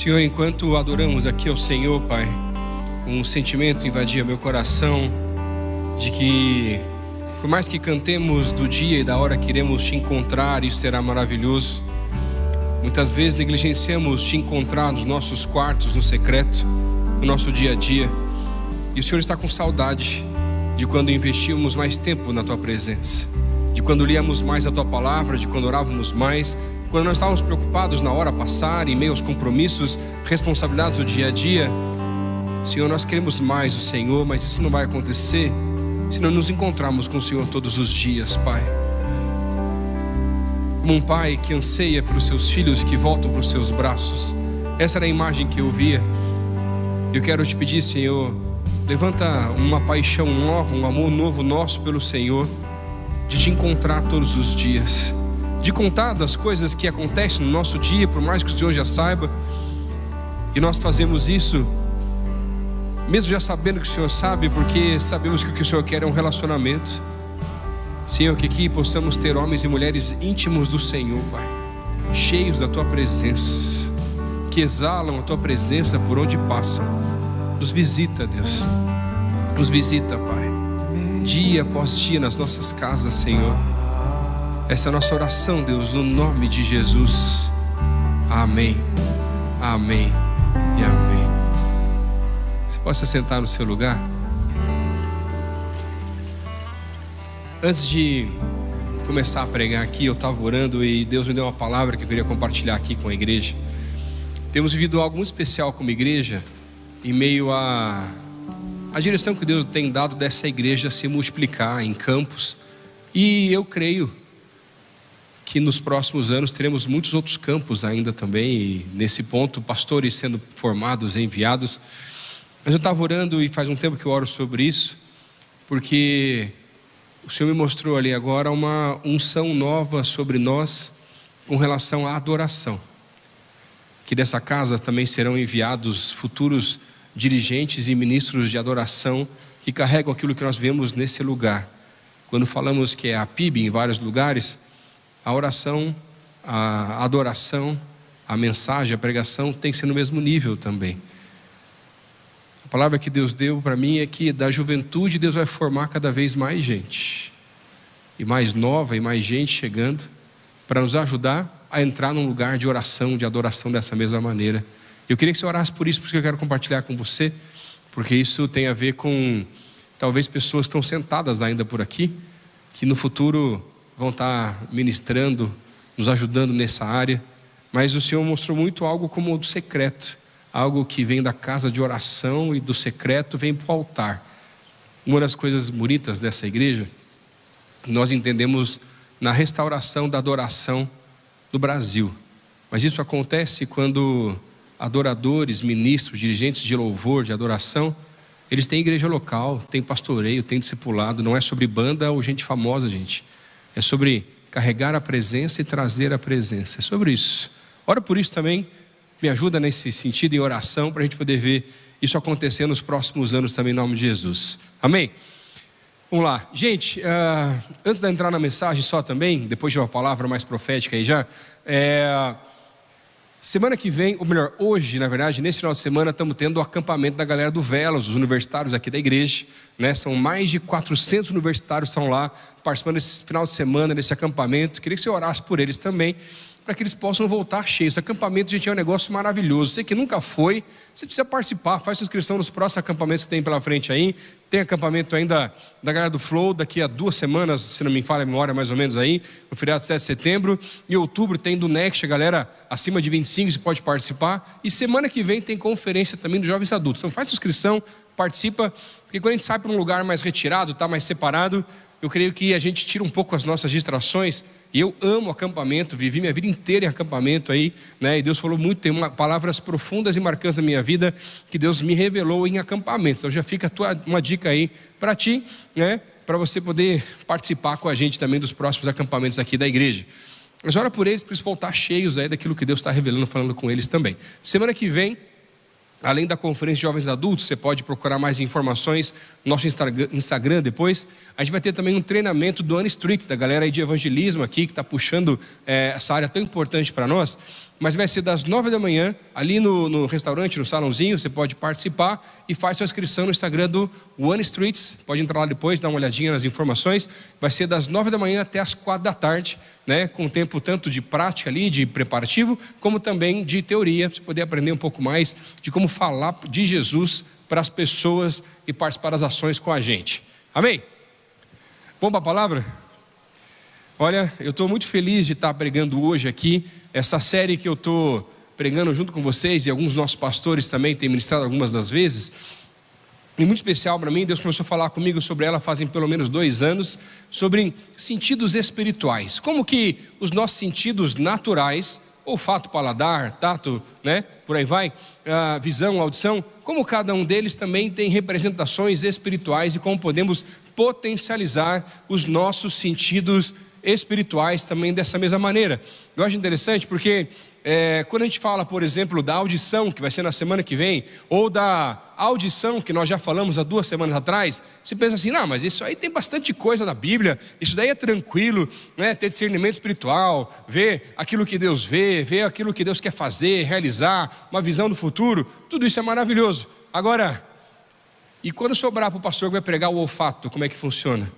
Senhor, enquanto adoramos aqui ao Senhor, Pai, um sentimento invadia meu coração de que, por mais que cantemos do dia e da hora que iremos te encontrar, isso será maravilhoso, muitas vezes negligenciamos te encontrar nos nossos quartos, no secreto, no nosso dia a dia. E o Senhor está com saudade de quando investíamos mais tempo na Tua presença, de quando líamos mais a Tua palavra, de quando orávamos mais, quando nós estávamos preocupados na hora a passar, em meio aos compromissos, responsabilidades do dia a dia. Senhor, nós queremos mais o Senhor, mas isso não vai acontecer se não nos encontrarmos com o Senhor todos os dias, Pai. Como um pai que anseia pelos seus filhos que voltam para os seus braços, essa era a imagem que eu via. Eu quero te pedir, Senhor, levanta uma paixão nova, um amor novo nosso pelo Senhor, de te encontrar todos os dias, de contar das coisas que acontecem no nosso dia, por mais que o Senhor já saiba. E nós fazemos isso mesmo já sabendo que o Senhor sabe, porque sabemos que o que o Senhor quer é um relacionamento. Senhor, que aqui possamos ter homens e mulheres íntimos do Senhor, Pai, cheios da Tua presença, que exalam a Tua presença por onde passam. Nos visita, Deus, nos visita, Pai, dia após dia nas nossas casas, Senhor. Essa é a nossa oração, Deus, no nome de Jesus. Amém, amém e amém. Você pode se sentar no seu lugar? Antes de começar a pregar aqui, eu estava orando e Deus me deu uma palavra que eu queria compartilhar aqui com a igreja. Temos vivido algo muito especial como igreja, em meio à direção que Deus tem dado dessa igreja se multiplicar em campos. E eu creio que nos próximos anos teremos muitos outros campos ainda também, e nesse ponto, pastores sendo formados, enviados. Mas eu estava orando e faz um tempo que eu oro sobre isso, porque o Senhor me mostrou ali agora uma unção nova sobre nós com relação à adoração. Que dessa casa também serão enviados futuros dirigentes e ministros de adoração que carregam aquilo que nós vemos nesse lugar. Quando falamos que é a PIB em vários lugares, a oração, a adoração, a mensagem, a pregação tem que ser no mesmo nível também. A palavra que Deus deu para mim é que da juventude Deus vai formar cada vez mais gente, e mais nova e mais gente chegando, para nos ajudar a entrar num lugar de oração, de adoração dessa mesma maneira. Eu queria que você orasse por isso, porque eu quero compartilhar com você, porque isso tem a ver com talvez pessoas que estão sentadas ainda por aqui, que no futuro vão estar ministrando, nos ajudando nessa área, mas o Senhor mostrou muito algo como do secreto, algo que vem da casa de oração e do secreto vem para o altar. Uma das coisas bonitas dessa igreja, nós entendemos na restauração da adoração do Brasil, mas isso acontece quando adoradores, ministros, dirigentes de louvor, de adoração, eles têm igreja local, têm pastoreio, têm discipulado. Não é sobre banda ou gente famosa, gente, é sobre carregar a presença e trazer a presença, é sobre isso. Ora por isso também, me ajuda nesse sentido em oração, para a gente poder ver isso acontecer nos próximos anos também, em nome de Jesus. Amém? Vamos lá. Gente, antes de entrar na mensagem só também, depois de uma palavra mais profética aí já, semana que vem, ou melhor, hoje, na verdade, nesse final de semana, estamos tendo o acampamento da galera do Velas, os universitários aqui da igreja, né? São mais de 400 universitários que estão lá, participando desse final de semana, desse acampamento. Queria que você orasse por eles também, para que eles possam voltar cheios. Esse acampamento, gente, é um negócio maravilhoso. Você que nunca foi, você precisa participar. Faz sua inscrição nos próximos acampamentos que tem pela frente aí. Tem acampamento ainda da galera do Flow, daqui a 2 semanas, se não me falha a memória, mais ou menos aí, no feriado de 7 de setembro. Em outubro tem do Next, a galera acima de 25, você pode participar. E semana que vem tem conferência também dos jovens adultos. Então faz sua inscrição, participa, porque quando a gente sai para um lugar mais retirado, está mais separado, eu creio que a gente tira um pouco as nossas distrações. E eu amo acampamento, vivi minha vida inteira em acampamento aí, né? E Deus falou muito, tem palavras profundas e marcantes na minha vida que Deus me revelou em acampamentos. Então já fica uma dica aí para ti, né? Para você poder participar com a gente também dos próximos acampamentos aqui da igreja. Mas ora por eles, para eles voltar cheios aí daquilo que Deus está revelando, falando com eles também. Semana que vem, Além da conferência de jovens adultos, você pode procurar mais informações no nosso Instagram depois. A gente vai ter também um treinamento do One Street, da galera aí de evangelismo aqui, que está puxando essa área tão importante para nós. Mas vai ser das 9 da manhã, ali no restaurante, no salãozinho. Você pode participar e faz sua inscrição no Instagram do One Streets. Pode entrar lá depois, dar uma olhadinha nas informações. Vai ser das 9 da manhã até as 4 da tarde, né? Com tempo tanto de prática ali, de preparativo, como também de teoria, para você poder aprender um pouco mais de como falar de Jesus para as pessoas e participar das ações com a gente. Amém? Vamos para a palavra? Olha, eu estou muito feliz de estar pregando hoje aqui, essa série que eu estou pregando junto com vocês, e alguns dos nossos pastores também têm ministrado algumas das vezes, e muito especial para mim. Deus começou a falar comigo sobre ela fazem pelo menos 2 anos, sobre sentidos espirituais, como que os nossos sentidos naturais, olfato, paladar, tato, né, por aí vai, visão, audição, como cada um deles também tem representações espirituais e como podemos potencializar os nossos sentidos espirituais também dessa mesma maneira. Eu acho interessante porque quando a gente fala, por exemplo, da audição, que vai ser na semana que vem, ou da audição, que nós já falamos há 2 semanas atrás, você pensa assim, não, mas isso aí tem bastante coisa na Bíblia, isso daí é tranquilo, né? Ter discernimento espiritual, ver aquilo que Deus vê, ver aquilo que Deus quer fazer, realizar, uma visão do futuro, tudo isso é maravilhoso. Agora, e quando sobrar para o pastor que vai pregar o olfato, como é que funciona?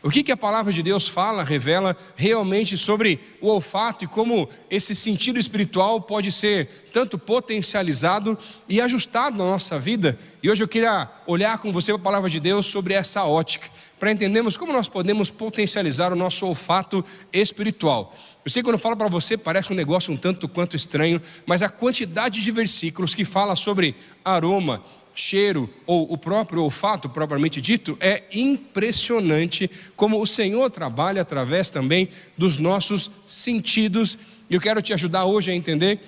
O que a palavra de Deus fala, revela realmente sobre o olfato e como esse sentido espiritual pode ser tanto potencializado e ajustado na nossa vida. E hoje eu queria olhar com você a palavra de Deus sobre essa ótica, para entendermos como nós podemos potencializar o nosso olfato espiritual. Eu sei que quando eu falo para você parece um negócio um tanto quanto estranho, mas a quantidade de versículos que fala sobre aroma, cheiro ou o próprio olfato propriamente dito, é impressionante como o Senhor trabalha através também dos nossos sentidos. E eu quero te ajudar hoje a entender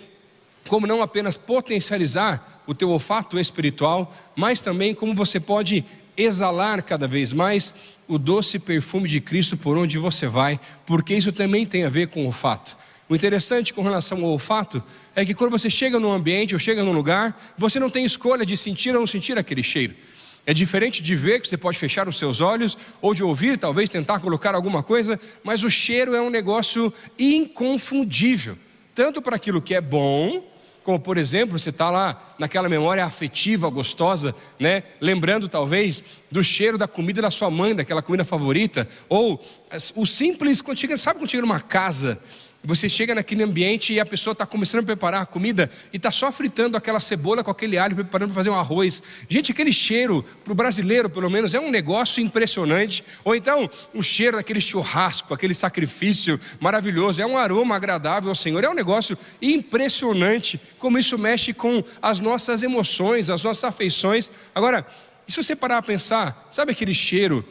como não apenas potencializar o teu olfato espiritual, mas também como você pode exalar cada vez mais o doce perfume de Cristo por onde você vai, porque isso também tem a ver com o olfato. O interessante com relação ao olfato é que quando você chega num ambiente ou chega num lugar, você não tem escolha de sentir ou não sentir aquele cheiro. É diferente de ver, que você pode fechar os seus olhos, ou de ouvir, talvez tentar colocar alguma coisa, mas o cheiro é um negócio inconfundível, tanto para aquilo que é bom, como por exemplo, você está lá naquela memória afetiva, gostosa, né? Lembrando talvez do cheiro da comida da sua mãe, daquela comida favorita, ou o simples, sabe quando chega numa casa, você chega naquele ambiente e a pessoa está começando a preparar a comida e está só fritando aquela cebola com aquele alho, preparando para fazer um arroz. Gente, aquele cheiro, para o brasileiro pelo menos, é um negócio impressionante. Ou então, o cheiro daquele churrasco, aquele sacrifício maravilhoso, é um aroma agradável ao Senhor. É um negócio impressionante como isso mexe com as nossas emoções, as nossas afeições. Agora, e se você parar a pensar, sabe aquele cheiro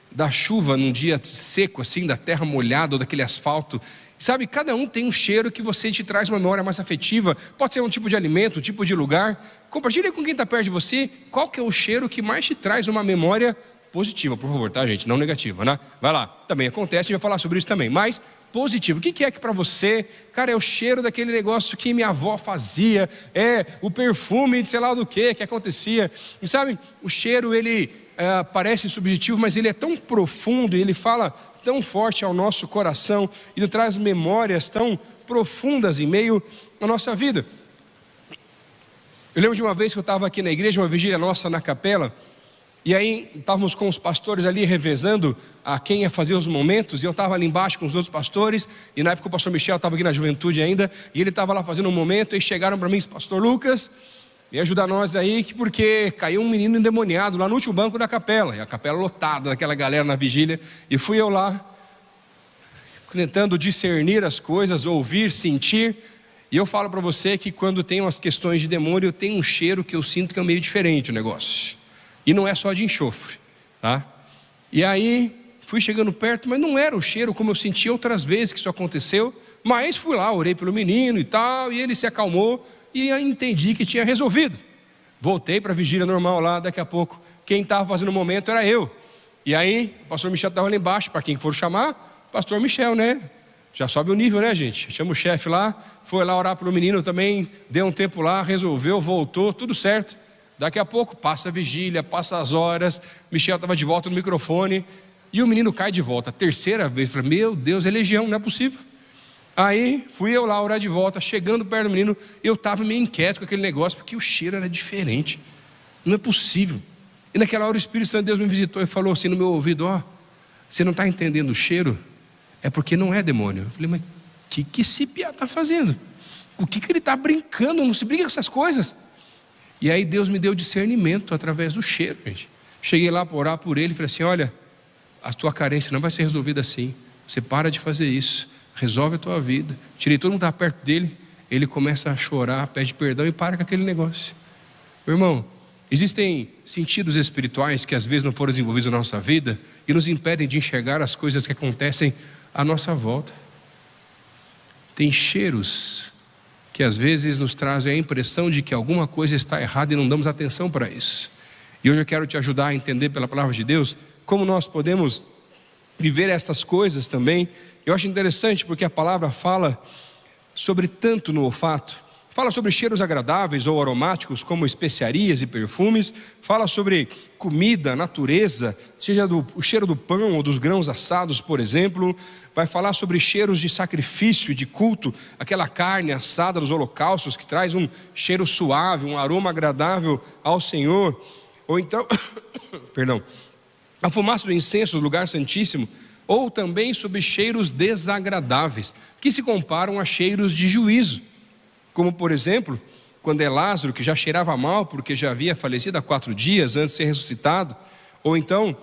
da chuva num dia seco assim, da terra molhada ou daquele asfalto? Sabe, cada um tem um cheiro que você te traz uma memória mais afetiva. Pode ser um tipo de alimento, um tipo de lugar. Compartilha com quem está perto de você qual que é o cheiro que mais te traz uma memória positiva, por favor, tá, gente? Não negativa, né? Vai lá, também acontece, a gente vai falar sobre isso também. Mas positivo, o que é que para você, cara, é o cheiro daquele negócio que minha avó fazia, é o perfume de sei lá do que acontecia. E sabe, o cheiro ele parece subjetivo, mas ele é tão profundo e ele fala tão forte ao nosso coração e nos traz memórias tão profundas em meio à nossa vida. Eu lembro de uma vez que eu estava aqui na igreja, uma vigília nossa na capela, e aí estávamos com os pastores ali revezando a quem ia fazer os momentos, e eu estava ali embaixo com os outros pastores, e na época o pastor Michel estava aqui na juventude ainda, e ele estava lá fazendo um momento, e chegaram para mim, pastor Lucas, e ajudar nós aí, porque caiu um menino endemoniado lá no último banco da capela, e a capela lotada daquela galera na vigília, e fui eu lá, tentando discernir as coisas, ouvir, sentir, e eu falo para você que quando tem umas questões de demônio, tem um cheiro que eu sinto que é meio diferente o negócio, e não é só de enxofre, tá? E aí, fui chegando perto, mas não era o cheiro como eu senti outras vezes que isso aconteceu, mas fui lá, orei pelo menino e tal, e ele se acalmou, e eu entendi que tinha resolvido. Voltei para a vigília normal lá, daqui a pouco, quem estava fazendo o momento era eu. E aí, o pastor Michel estava lá embaixo, para quem for chamar, pastor Michel, né? Já sobe o nível, né, gente? Chama o chefe lá, foi lá orar pelo menino também, deu um tempo lá, resolveu, voltou, tudo certo. Daqui a pouco passa a vigília, passa as horas, Michel estava de volta no microfone e o menino cai de volta. A terceira vez, falei, meu Deus, é legião, não é possível. Aí fui eu lá orar de volta, chegando perto do menino, eu estava meio inquieto com aquele negócio, porque o cheiro era diferente. Não é possível. E naquela hora o Espírito Santo de Deus me visitou e falou assim no meu ouvido, ó, você não está entendendo o cheiro? É porque não é demônio. Eu falei, mas o que esse piá está fazendo? O que ele está brincando? Não se brinca com essas coisas. E aí Deus me deu discernimento através do cheiro, gente. Cheguei lá para orar por ele e falei assim, olha, a tua carência não vai ser resolvida assim. Você para de fazer isso, resolve a tua vida. Tirei todo mundo que estava perto dele, ele começa a chorar, pede perdão e para com aquele negócio. Meu irmão, existem sentidos espirituais que às vezes não foram desenvolvidos na nossa vida e nos impedem de enxergar as coisas que acontecem à nossa volta. Tem cheiros que às vezes nos trazem a impressão de que alguma coisa está errada e não damos atenção para isso. E hoje eu quero te ajudar a entender pela palavra de Deus como nós podemos viver essas coisas também. Eu acho interessante porque a palavra fala sobre tanto no olfato. Fala sobre cheiros agradáveis ou aromáticos como especiarias e perfumes. Fala sobre comida, natureza, seja o cheiro do pão ou dos grãos assados, por exemplo. Vai falar sobre cheiros de sacrifício e de culto, aquela carne assada dos holocaustos que traz um cheiro suave, um aroma agradável ao Senhor. Ou então, perdão, a fumaça do incenso do lugar santíssimo. Ou também sobre cheiros desagradáveis, que se comparam a cheiros de juízo. Como por exemplo, quando é Lázaro, que já cheirava mal porque já havia falecido há 4 dias antes de ser ressuscitado. Ou então,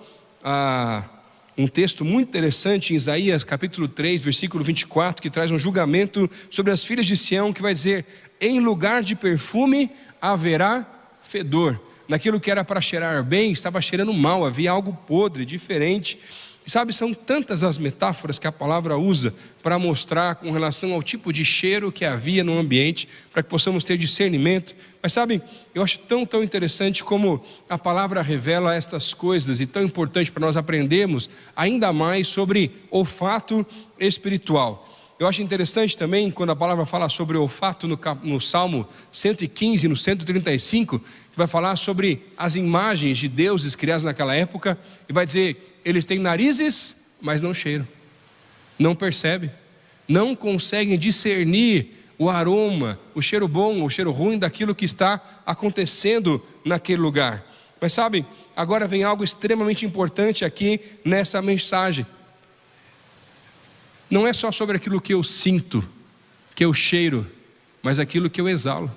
um texto muito interessante em Isaías capítulo 3, versículo 24, que traz um julgamento sobre as filhas de Sião, que vai dizer, em lugar de perfume haverá fedor. Naquilo que era para cheirar bem, estava cheirando mal, havia algo podre, diferente. E sabe, são tantas as metáforas que a palavra usa para mostrar com relação ao tipo de cheiro que havia no ambiente, para que possamos ter discernimento. Mas sabe, eu acho tão interessante como a palavra revela estas coisas e tão importante para nós aprendermos ainda mais sobre olfato espiritual. Eu acho interessante também quando a palavra fala sobre olfato no Salmo 115, no 135, que vai falar sobre as imagens de deuses criadas naquela época e vai dizer, eles têm narizes, mas não cheiram, não percebem, não conseguem discernir o aroma, o cheiro bom, o cheiro ruim daquilo que está acontecendo naquele lugar. Mas sabe, agora vem algo extremamente importante aqui nessa mensagem. Não é só sobre aquilo que eu sinto, que eu cheiro, mas aquilo que eu exalo.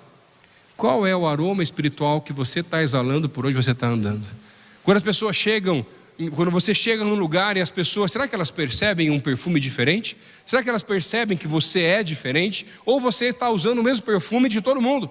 Qual é o aroma espiritual que você está exalando por onde você está andando? Quando as pessoas chegam, quando você chega num lugar e as pessoas, será que elas percebem um perfume diferente? Será que elas percebem que você é diferente? Ou você está usando o mesmo perfume de todo mundo?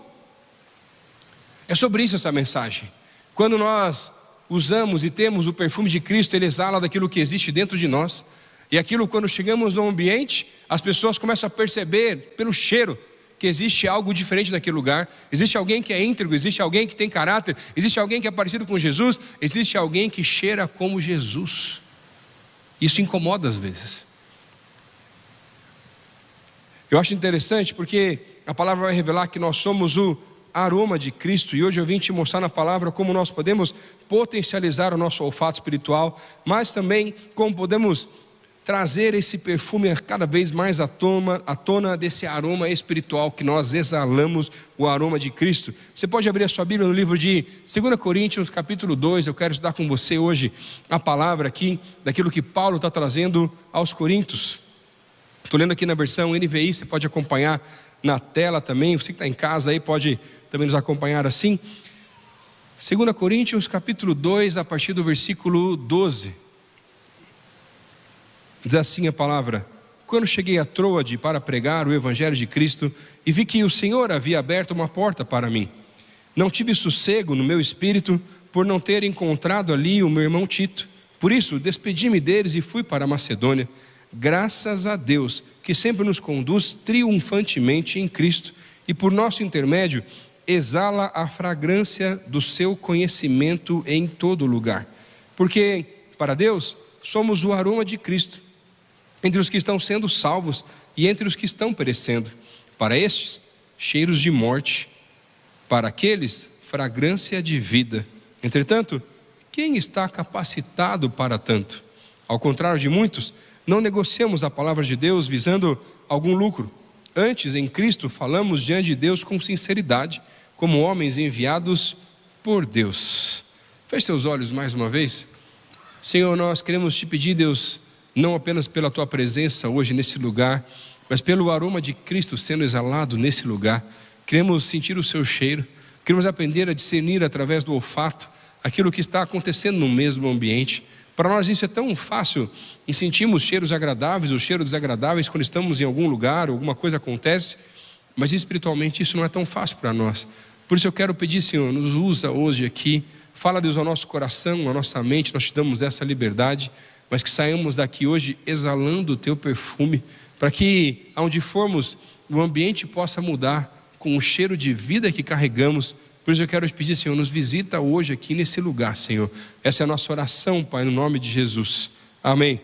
É sobre isso essa mensagem. Quando nós usamos e temos o perfume de Cristo, ele exala daquilo que existe dentro de nós. E aquilo, quando chegamos no ambiente, as pessoas começam a perceber pelo cheiro que existe algo diferente naquele lugar. Existe alguém que é íntegro, existe alguém que tem caráter, existe alguém que é parecido com Jesus, existe alguém que cheira como Jesus. Isso incomoda às vezes. Eu acho interessante porque a palavra vai revelar que nós somos o aroma de Cristo, e hoje eu vim te mostrar na palavra como nós podemos potencializar o nosso olfato espiritual, mas também como podemos trazer esse perfume cada vez mais à tona desse aroma espiritual que nós exalamos, o aroma de Cristo. Você pode abrir a sua Bíblia no livro de 2 Coríntios capítulo 2, eu quero estudar com você hoje a palavra aqui, daquilo que Paulo está trazendo aos Coríntios. Estou lendo aqui na versão NVI, você pode acompanhar na tela também, você que está em casa aí pode também nos acompanhar assim. 2 Coríntios capítulo 2, a partir do versículo 12. Diz assim a palavra: quando cheguei a Troade para pregar o evangelho de Cristo e vi que o Senhor havia aberto uma porta para mim, não tive sossego no meu espírito por não ter encontrado ali o meu irmão Tito. Por isso despedi-me deles e fui para a Macedônia. Graças a Deus que sempre nos conduz triunfantemente em Cristo e por nosso intermédio exala a fragrância do seu conhecimento em todo lugar. Porque para Deus somos o aroma de Cristo. entre os que estão sendo salvos e entre os que estão perecendo. Para estes, cheiros de morte, para aqueles, fragrância de vida. Entretanto, quem está capacitado para tanto? Ao contrário de muitos, não negociamos a palavra de Deus visando algum lucro. Antes, em Cristo, falamos diante de Deus com sinceridade, como homens enviados por Deus. Feche seus olhos mais uma vez. Senhor, nós queremos te pedir, Deus, não apenas pela tua presença hoje nesse lugar, mas pelo aroma de Cristo sendo exalado nesse lugar. Queremos sentir o seu cheiro, queremos aprender a discernir através do olfato aquilo que está acontecendo no mesmo ambiente. Para nós isso é tão fácil, e sentimos cheiros agradáveis ou cheiros desagradáveis quando estamos em algum lugar, alguma coisa acontece, mas espiritualmente isso não é tão fácil para nós. Por isso eu quero pedir, Senhor, nos usa hoje aqui, fala, Deus, ao nosso coração, à nossa mente, nós te damos essa liberdade, mas que saímos daqui hoje exalando o teu perfume, para que aonde formos o ambiente possa mudar com o cheiro de vida que carregamos. Por isso eu quero te pedir, Senhor, nos visita hoje aqui nesse lugar, Senhor. Essa é a nossa oração, Pai, no nome de Jesus. Amém.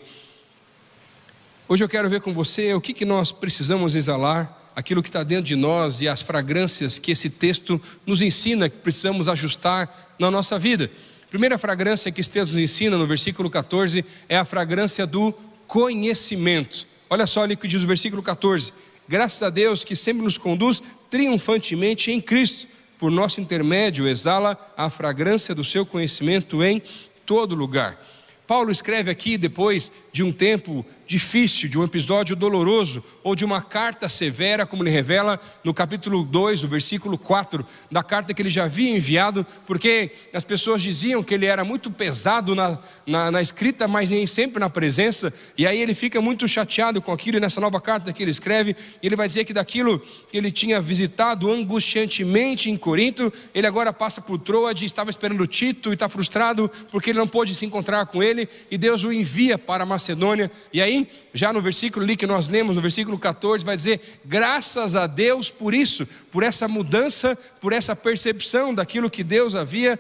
Hoje eu quero ver com você o que nós precisamos exalar, aquilo que está dentro de nós e as fragrâncias que esse texto nos ensina, que precisamos ajustar na nossa vida. A primeira fragrância que esse texto nos ensina, no versículo 14, é a fragrância do conhecimento. Olha só ali que diz o versículo 14: graças a Deus que sempre nos conduz triunfantemente em Cristo. Por nosso intermédio exala a fragrância do seu conhecimento em todo lugar. Paulo escreve aqui depois de um tempo difícil, de um episódio doloroso, ou de uma carta severa, como ele revela no capítulo 2, o versículo 4, da carta que ele já havia enviado, porque as pessoas diziam que ele era muito pesado na escrita, mas nem sempre na presença, e aí ele fica muito chateado com aquilo, e nessa nova carta que ele escreve, ele vai dizer que daquilo que ele tinha visitado angustiantemente em Corinto, ele agora passa por Troade, estava esperando Tito, e está frustrado, porque ele não pôde se encontrar com ele, e Deus o envia para a Macedônia. E aí, já no versículo ali que nós lemos, no versículo 14, vai dizer: graças a Deus por isso, por essa mudança, por essa percepção daquilo que Deus havia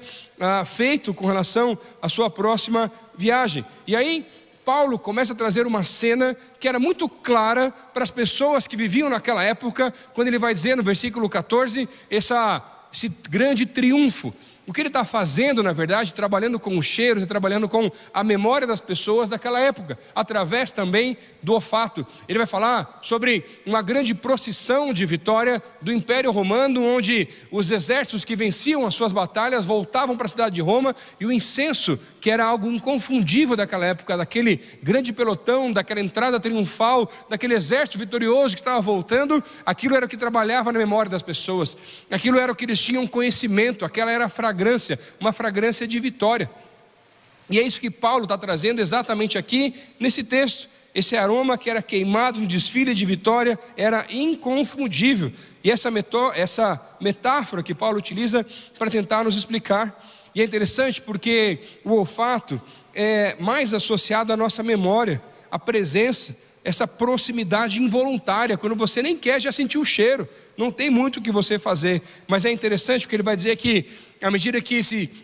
feito com relação à sua próxima viagem. E aí Paulo começa a trazer uma cena que era muito clara para as pessoas que viviam naquela época, quando ele vai dizer no versículo 14, esse grande triunfo. O que ele está fazendo, na verdade, trabalhando com os cheiros e trabalhando com a memória das pessoas daquela época, através também do olfato. Ele vai falar sobre uma grande procissão de vitória do Império Romano, onde os exércitos que venciam as suas batalhas voltavam para a cidade de Roma, e o incenso, que era algo inconfundível daquela época, daquele grande pelotão, daquela entrada triunfal, daquele exército vitorioso que estava voltando, aquilo era o que trabalhava na memória das pessoas, aquilo era o que eles tinham conhecimento, aquela era a fragrância, uma fragrância de vitória. E é isso que Paulo está trazendo exatamente aqui nesse texto. Esse aroma que era queimado no desfile de vitória era inconfundível. E essa metáfora que Paulo utiliza para tentar nos explicar. E é interessante porque o olfato é mais associado à nossa memória, à presença, essa proximidade involuntária, quando você nem quer já sentir o cheiro, não tem muito o que você fazer. Mas é interessante porque ele vai dizer que à medida que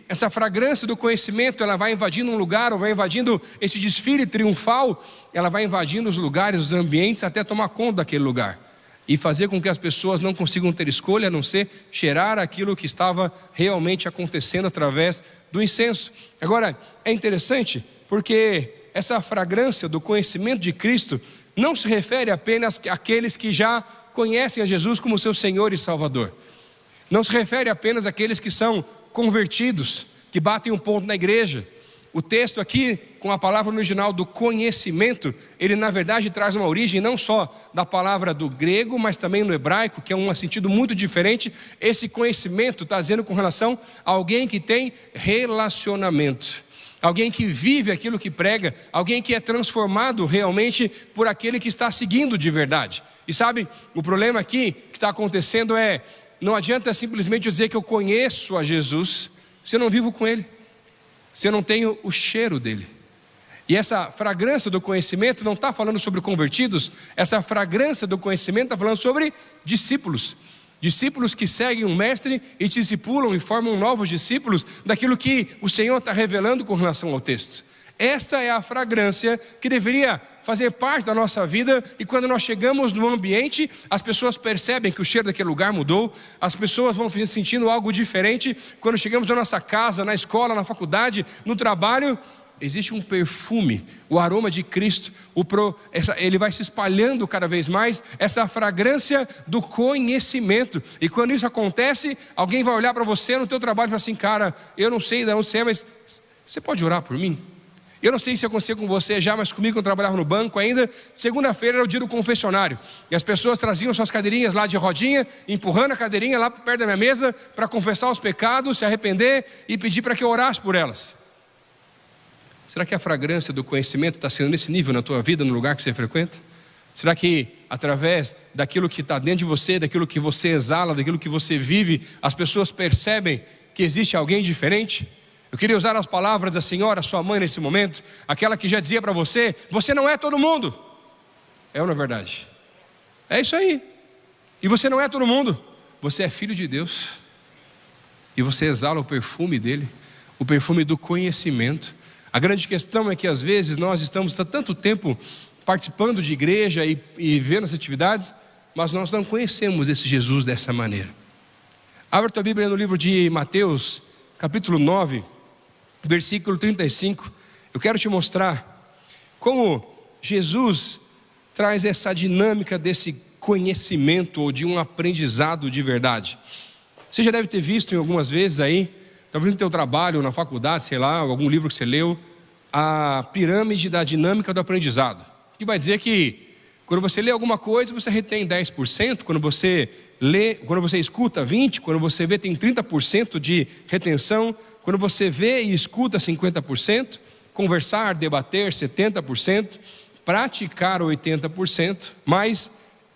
essa fragrância do conhecimento, ela vai invadindo um lugar, ou vai invadindo esse desfile triunfal, ela vai invadindo os lugares, os ambientes, até tomar conta daquele lugar, e fazer com que as pessoas não consigam ter escolha, a não ser cheirar aquilo que estava realmente acontecendo através do incenso. Agora, é interessante porque essa fragrância do conhecimento de Cristo não se refere apenas àqueles que já conhecem a Jesus como seu Senhor e Salvador. Não se refere apenas àqueles que são convertidos, que batem um ponto na igreja. O texto aqui, com a palavra original do conhecimento, ele na verdade traz uma origem não só da palavra do grego, mas também no hebraico, que é um sentido muito diferente. Esse conhecimento está dizendo com relação a alguém que tem relacionamento, alguém que vive aquilo que prega, alguém que é transformado realmente por aquele que está seguindo de verdade. E sabe, o problema aqui que está acontecendo não adianta simplesmente eu dizer que eu conheço a Jesus, se eu não vivo com Ele, se eu não tenho o cheiro dele. E essa fragrância do conhecimento não está falando sobre convertidos, essa fragrância do conhecimento está falando sobre discípulos. Discípulos que seguem um mestre e discipulam e formam novos discípulos daquilo que o Senhor está revelando com relação ao texto. Essa é a fragrância que deveria fazer parte da nossa vida, e quando nós chegamos no ambiente, as pessoas percebem que o cheiro daquele lugar mudou, as pessoas vão sentindo algo diferente. Quando chegamos na nossa casa, na escola, na faculdade, no trabalho, existe um perfume, o aroma de Cristo, ele vai se espalhando cada vez mais, essa fragrância do conhecimento. E quando isso acontece, alguém vai olhar para você no teu trabalho e falar assim: cara, eu não sei de onde você é, mas você pode orar por mim? Eu não sei se aconteceu com você já, mas comigo, quando eu trabalhava no banco ainda, segunda-feira era o dia do confessionário, e as pessoas traziam suas cadeirinhas lá de rodinha, empurrando a cadeirinha lá perto da minha mesa, para confessar os pecados, se arrepender e pedir para que eu orasse por elas. Será que a fragrância do conhecimento está sendo nesse nível na tua vida, no lugar que você frequenta? Será que através daquilo que está dentro de você, daquilo que você exala, daquilo que você vive, as pessoas percebem que existe alguém diferente? Eu queria usar as palavras da senhora, sua mãe nesse momento, aquela que já dizia para você: você não é todo mundo. É ou não é verdade? É isso aí. E você não é todo mundo, você é filho de Deus, e você exala o perfume dele, o perfume do conhecimento. A grande questão é que às vezes nós estamos há tanto tempo participando de igreja e vendo as atividades, mas nós não conhecemos esse Jesus dessa maneira. Abra tua Bíblia no livro de Mateus, capítulo 9, versículo 35. Eu quero te mostrar como Jesus traz essa dinâmica desse conhecimento, ou de um aprendizado de verdade. Você já deve ter visto em algumas vezes aí, talvez no teu trabalho, na faculdade, sei lá, algum livro que você leu, a pirâmide da dinâmica do aprendizado, que vai dizer que quando você lê alguma coisa, você retém 10%, quando você escuta 20%, quando você vê tem 30% de retenção, quando você vê e escuta 50%, conversar, debater 70%, praticar 80%, mas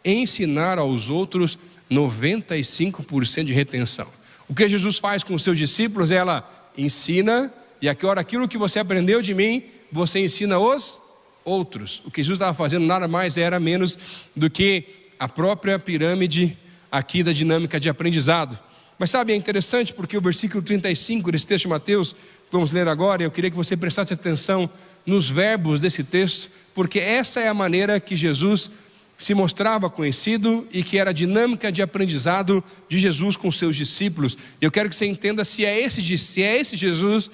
ensinar aos outros 95% de retenção. O que Jesus faz com os seus discípulos? Ela ensina, e agora aquilo que você aprendeu de mim, você ensina os outros. O que Jesus estava fazendo nada mais era menos do que a própria pirâmide aqui da dinâmica de aprendizado. Mas sabe, é interessante porque o versículo 35 desse texto de Mateus, vamos ler agora, e eu queria que você prestasse atenção nos verbos desse texto, porque essa é a maneira que Jesus se mostrava conhecido e que era a dinâmica de aprendizado de Jesus com seus discípulos. Eu quero que você entenda se é esse Jesus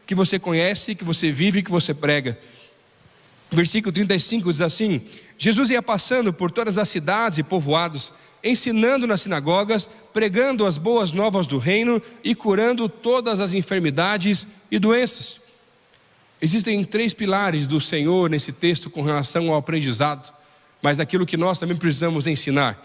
que você conhece, que você vive, que você prega. Versículo 35 diz assim: Jesus ia passando por todas as cidades e povoados, ensinando nas sinagogas, pregando as boas novas do reino e curando todas as enfermidades e doenças. Existem 3 pilares do Senhor nesse texto com relação ao aprendizado, mas aquilo que nós também precisamos ensinar.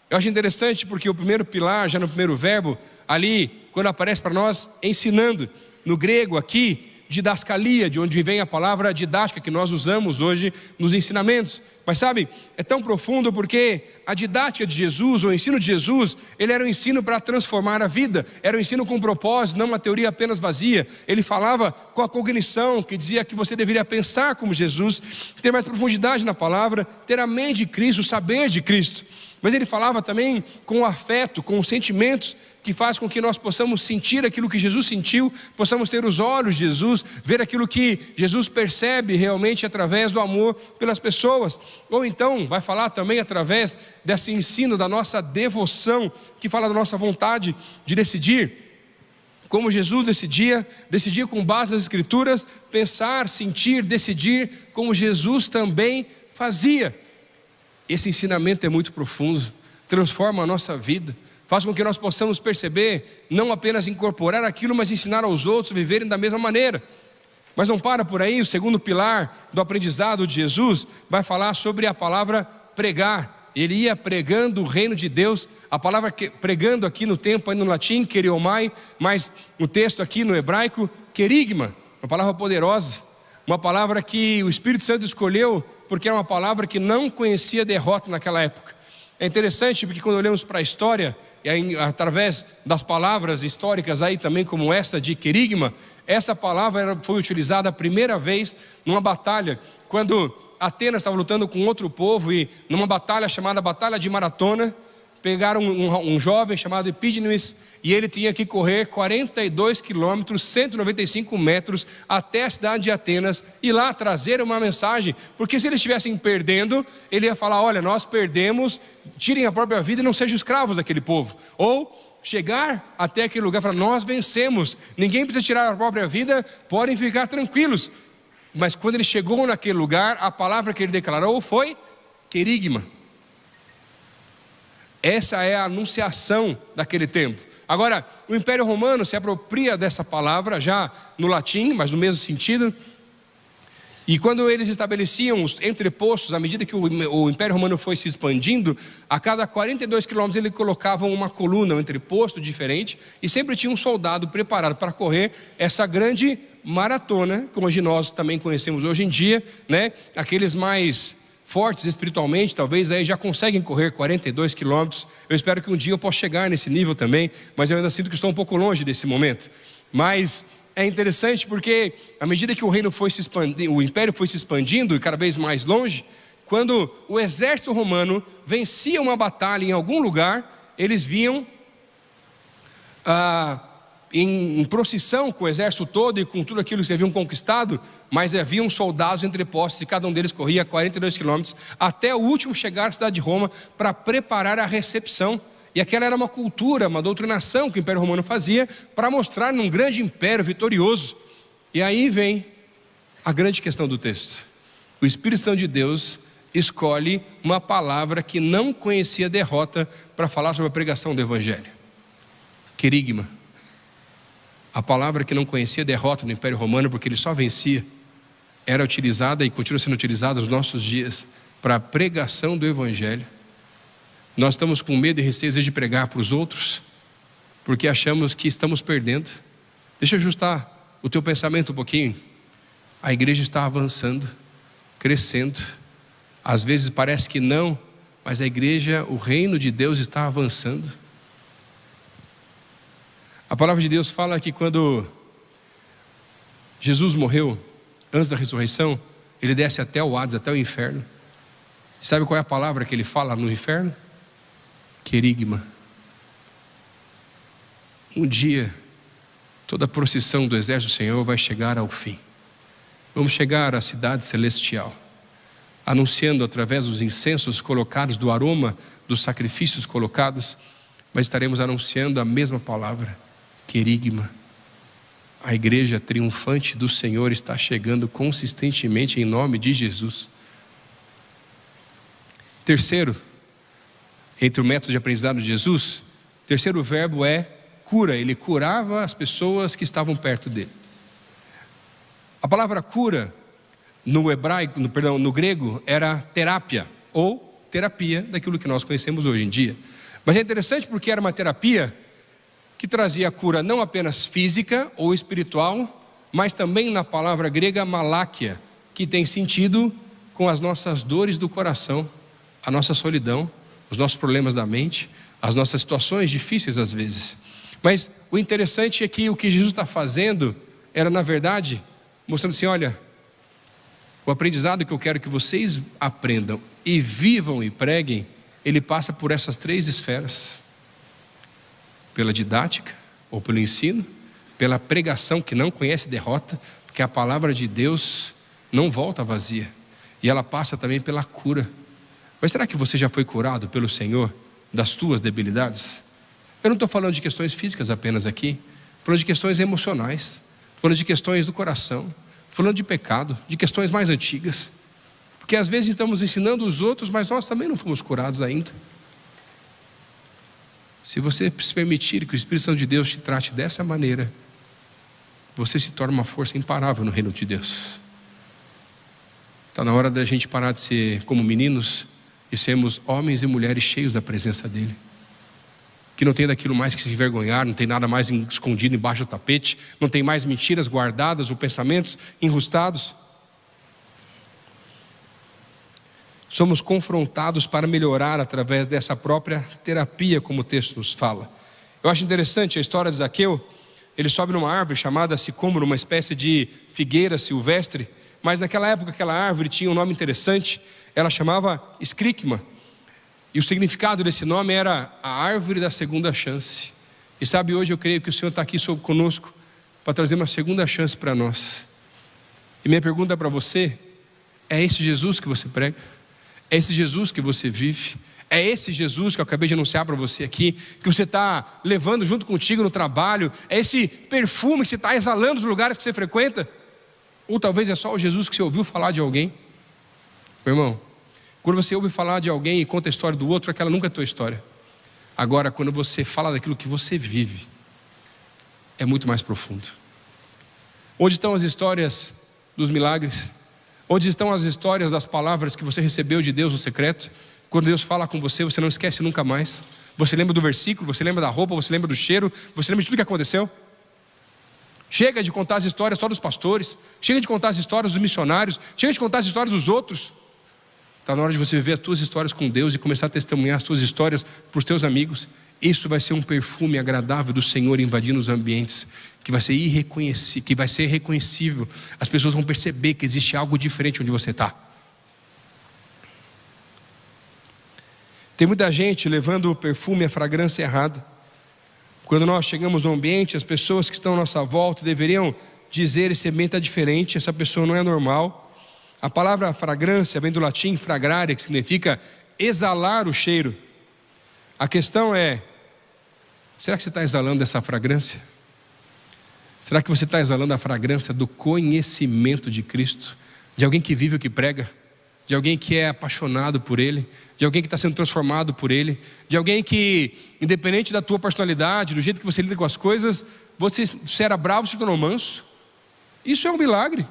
Eu acho interessante porque o primeiro pilar, já no primeiro verbo, ali, quando aparece para nós, ensinando, no grego aqui, didascalia, de onde vem a palavra didática que nós usamos hoje nos ensinamentos. Mas sabe, é tão profundo porque a didática de Jesus, o ensino de Jesus, ele era um ensino para transformar a vida, era um ensino com propósito, não uma teoria apenas vazia. Ele falava com a cognição, que dizia que você deveria pensar como Jesus, ter mais profundidade na palavra, ter a mente de Cristo, o saber de Cristo. Mas ele falava também com o afeto, com os sentimentos, que faz com que nós possamos sentir aquilo que Jesus sentiu, possamos ter os olhos de Jesus, ver aquilo que Jesus percebe realmente através do amor pelas pessoas. Ou então vai falar também através desse ensino da nossa devoção, que fala da nossa vontade de decidir. Como Jesus decidia com base nas Escrituras, pensar, sentir, decidir, como Jesus também fazia. Esse ensinamento é muito profundo, transforma a nossa vida, faz com que nós possamos perceber, não apenas incorporar aquilo, mas ensinar aos outros a viverem da mesma maneira. Mas não para por aí. O segundo pilar do aprendizado de Jesus vai falar sobre a palavra pregar. Ele ia pregando o reino de Deus. A palavra pregando aqui no tempo, aí no latim, keriomai, mas o texto aqui no hebraico, kerigma, uma palavra poderosa, uma palavra que o Espírito Santo escolheu porque era uma palavra que não conhecia derrota naquela época. É interessante porque quando olhamos para a história, e aí, através das palavras históricas aí também como esta de querigma, essa palavra foi utilizada a primeira vez numa batalha, quando Atenas estava lutando com outro povo, e numa batalha chamada Batalha de Maratona, pegaram um jovem chamado Epígenes, e ele tinha que correr 42 quilômetros, 195 metros, até a cidade de Atenas, e lá trazer uma mensagem, porque se eles estivessem perdendo, ele ia falar: olha, nós perdemos, tirem a própria vida e não sejam escravos daquele povo. Ou chegar até aquele lugar e falar: nós vencemos, ninguém precisa tirar a própria vida, podem ficar tranquilos. Mas quando ele chegou naquele lugar, a palavra que ele declarou foi querigma. Essa é a anunciação daquele tempo. Agora, o Império Romano se apropria dessa palavra já no latim, mas no mesmo sentido. E quando eles estabeleciam os entrepostos, à medida que o Império Romano foi se expandindo, a cada 42 quilômetros ele colocava uma coluna, um entreposto diferente, e sempre tinha um soldado preparado para correr essa grande maratona, que hoje nós também conhecemos hoje em dia, né? Aqueles mais fortes espiritualmente, talvez aí já conseguem correr 42 quilômetros. Eu espero que um dia eu possa chegar nesse nível também, mas eu ainda sinto que estou um pouco longe desse momento. Mas é interessante porque à medida que o reino foi se expandindo, o império foi se expandindo e cada vez mais longe, quando o exército romano vencia uma batalha em algum lugar, eles vinham em procissão com o exército todo e com tudo aquilo que eles haviam conquistado, mas haviam soldados entrepostos e cada um deles corria 42 quilômetros até o último chegar à cidade de Roma para preparar a recepção. E aquela era uma cultura, uma doutrinação que o Império Romano fazia para mostrar num grande império vitorioso. E aí vem a grande questão do texto. O Espírito Santo de Deus escolhe uma palavra que não conhecia derrota para falar sobre a pregação do Evangelho. Querigma. A palavra que não conhecia derrota no Império Romano, porque ele só vencia, era utilizada e continua sendo utilizada nos nossos dias para a pregação do Evangelho. Nós estamos com medo e receio de pregar para os outros, porque achamos que estamos perdendo. Deixa eu ajustar o teu pensamento um pouquinho. A igreja está avançando, crescendo. Às vezes parece que não, mas a igreja, o reino de Deus está avançando. A palavra de Deus fala que quando Jesus morreu, antes da ressurreição, ele desce até o Hades, até o inferno. E sabe qual é a palavra que ele fala no inferno? Querigma. Um dia, toda a procissão do exército do Senhor vai chegar ao fim. Vamos chegar à cidade celestial, anunciando através dos incensos colocados, do aroma dos sacrifícios colocados, mas estaremos anunciando a mesma palavra, querigma. A igreja triunfante do Senhor está chegando consistentemente em nome de Jesus. Terceiro, entre o método de aprendizado de Jesus, o terceiro verbo é cura. Ele curava as pessoas que estavam perto dele. A palavra cura no hebraico, no grego, era terapia, ou terapia daquilo que nós conhecemos hoje em dia. Mas é interessante porque era uma terapia que trazia a cura não apenas física ou espiritual, mas também na palavra grega maláquia, que tem sentido com as nossas dores do coração, a nossa solidão, os nossos problemas da mente, as nossas situações difíceis às vezes. Mas o interessante é que o que Jesus está fazendo era, na verdade, mostrando assim: olha, o aprendizado que eu quero que vocês aprendam e vivam e preguem, ele passa por essas três esferas: pela didática, ou pelo ensino, pela pregação que não conhece derrota, porque a palavra de Deus não volta vazia, e ela passa também pela cura. Mas será que você já foi curado pelo Senhor das tuas debilidades? Eu não estou falando de questões físicas apenas aqui, estou falando de questões emocionais, estou falando de questões do coração, estou falando de pecado, de questões mais antigas, porque às vezes estamos ensinando os outros, mas nós também não fomos curados ainda. Se você se permitir que o Espírito Santo de Deus te trate dessa maneira, você se torna uma força imparável no reino de Deus. Está na hora da gente parar de ser como meninos e sermos homens e mulheres cheios da presença dEle, que não tem daquilo mais que se envergonhar, não tem nada mais escondido embaixo do tapete, não tem mais mentiras guardadas ou pensamentos enrustados. Somos confrontados para melhorar através dessa própria terapia, como o texto nos fala. Eu acho interessante a história de Zaqueu. Ele sobe numa árvore chamada sicômoro, uma espécie de figueira silvestre, mas naquela época aquela árvore tinha um nome interessante. Ela chamava escricma. E o significado desse nome era a árvore da segunda chance. E sabe, hoje eu creio que o Senhor está aqui conosco para trazer uma segunda chance para nós. E minha pergunta para você: é esse Jesus que você prega? É esse Jesus que você vive? É esse Jesus que eu acabei de anunciar para você aqui, que você está levando junto contigo no trabalho? É esse perfume que você está exalando nos lugares que você frequenta? Ou talvez é só o Jesus que você ouviu falar de alguém? Meu irmão, quando você ouve falar de alguém e conta a história do outro, aquela nunca é a tua história. Agora, quando você fala daquilo que você vive, é muito mais profundo. Onde estão as histórias dos milagres? Onde estão as histórias das palavras que você recebeu de Deus no secreto? Quando Deus fala com você, você não esquece nunca mais. Você lembra do versículo, você lembra da roupa, você lembra do cheiro, você lembra de tudo que aconteceu. Chega de contar as histórias só dos pastores, chega de contar as histórias dos missionários, chega de contar as histórias dos outros. Está na hora de você viver as tuas histórias com Deus e começar a testemunhar as tuas histórias para os teus amigos. Isso vai ser um perfume agradável do Senhor invadindo os ambientes, que vai ser irreconhecível, que vai ser reconhecível. As pessoas vão perceber que existe algo diferente onde você está. Tem muita gente levando o perfume, a fragrância errada. Quando nós chegamos no ambiente, as pessoas que estão à nossa volta deveriam dizer: esse ambiente está diferente, essa pessoa não é normal. A palavra fragrância vem do latim fragrare, que significa exalar o cheiro. A questão é: será que você está exalando essa fragrância? Será que você está exalando a fragrância do conhecimento de Cristo? De alguém que vive o que prega? De alguém que é apaixonado por Ele? De alguém que está sendo transformado por Ele? De alguém que, independente da tua personalidade, do jeito que você lida com as coisas, você era bravo, se tornou manso? Isso é um milagre.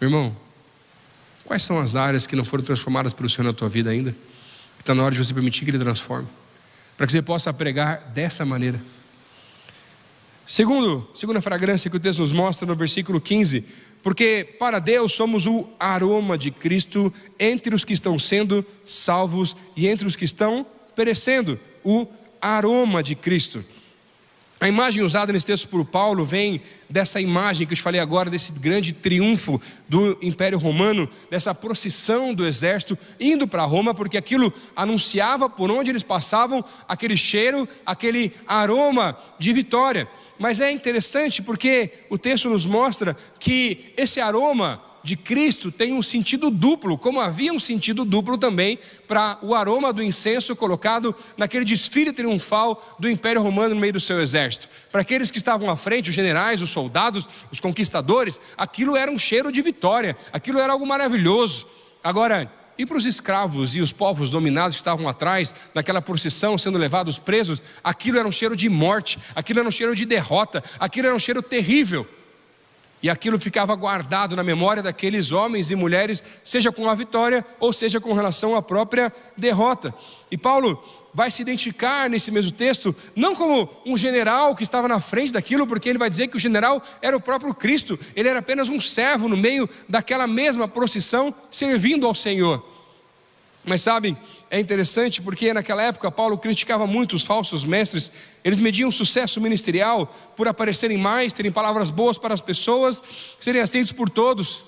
Meu irmão, quais são as áreas que não foram transformadas pelo Senhor na tua vida ainda? Está na hora de você permitir que Ele transforme, para que você possa pregar dessa maneira. Segunda fragrância que o texto nos mostra no versículo 15: porque para Deus somos o aroma de Cristo entre os que estão sendo salvos e entre os que estão perecendo. O aroma de Cristo. A imagem usada nesse texto por Paulo vem dessa imagem que eu te falei agora, desse grande triunfo do Império Romano, dessa procissão do exército indo para Roma, porque aquilo anunciava por onde eles passavam aquele cheiro, aquele aroma de vitória. Mas é interessante porque o texto nos mostra que esse aroma de Cristo tem um sentido duplo, como havia um sentido duplo também para o aroma do incenso colocado naquele desfile triunfal do Império Romano no meio do seu exército. Para aqueles que estavam à frente, os generais, os soldados, os conquistadores, aquilo era um cheiro de vitória, aquilo era algo maravilhoso. Agora, e para os escravos e os povos dominados que estavam atrás, naquela procissão sendo levados presos, aquilo era um cheiro de morte, aquilo era um cheiro de derrota, aquilo era um cheiro terrível. E aquilo ficava guardado na memória daqueles homens e mulheres, seja com a vitória ou seja com relação à própria derrota. E Paulo vai se identificar nesse mesmo texto, não como um general que estava na frente daquilo, porque ele vai dizer que o general era o próprio Cristo, ele era apenas um servo no meio daquela mesma procissão, servindo ao Senhor. Mas sabem, é interessante porque naquela época Paulo criticava muito os falsos mestres. Eles mediam sucesso ministerial por aparecerem mais, terem palavras boas para as pessoas, serem aceitos por todos.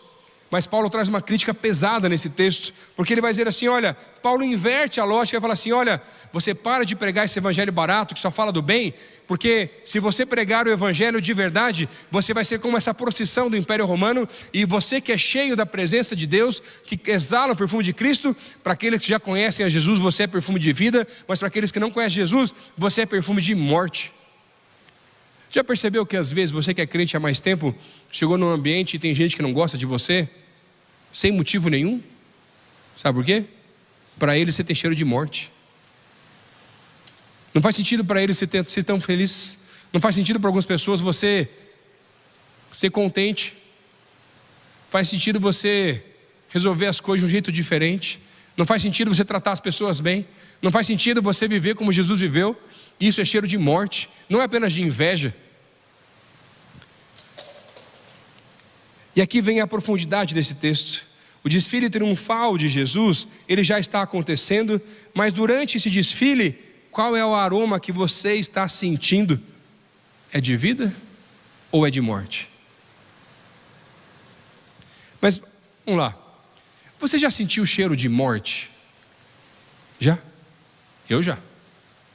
Mas Paulo traz uma crítica pesada nesse texto, porque ele vai dizer assim: olha, Paulo inverte a lógica e vai falar assim: olha, você para de pregar esse evangelho barato que só fala do bem, porque se você pregar o evangelho de verdade, você vai ser como essa procissão do Império Romano, e você que é cheio da presença de Deus, que exala o perfume de Cristo, para aqueles que já conhecem a Jesus, você é perfume de vida, mas para aqueles que não conhecem Jesus, você é perfume de morte. Já percebeu que às vezes você que é crente há mais tempo, chegou num ambiente e tem gente que não gosta de você? Sem motivo nenhum. Sabe por quê? Para eles você tem cheiro de morte. Não faz sentido para eles ser tão feliz. Não faz sentido para algumas pessoas você ser contente. Faz sentido você resolver as coisas de um jeito diferente. Não faz sentido você tratar as pessoas bem. Não faz sentido você viver como Jesus viveu. Isso é cheiro de morte. Não é apenas de inveja. E aqui vem a profundidade desse texto. O desfile triunfal de Jesus, ele já está acontecendo, mas durante esse desfile, qual é o aroma que você está sentindo? É de vida ou é de morte? Mas, vamos lá. Você já sentiu o cheiro de morte? Já? Eu já.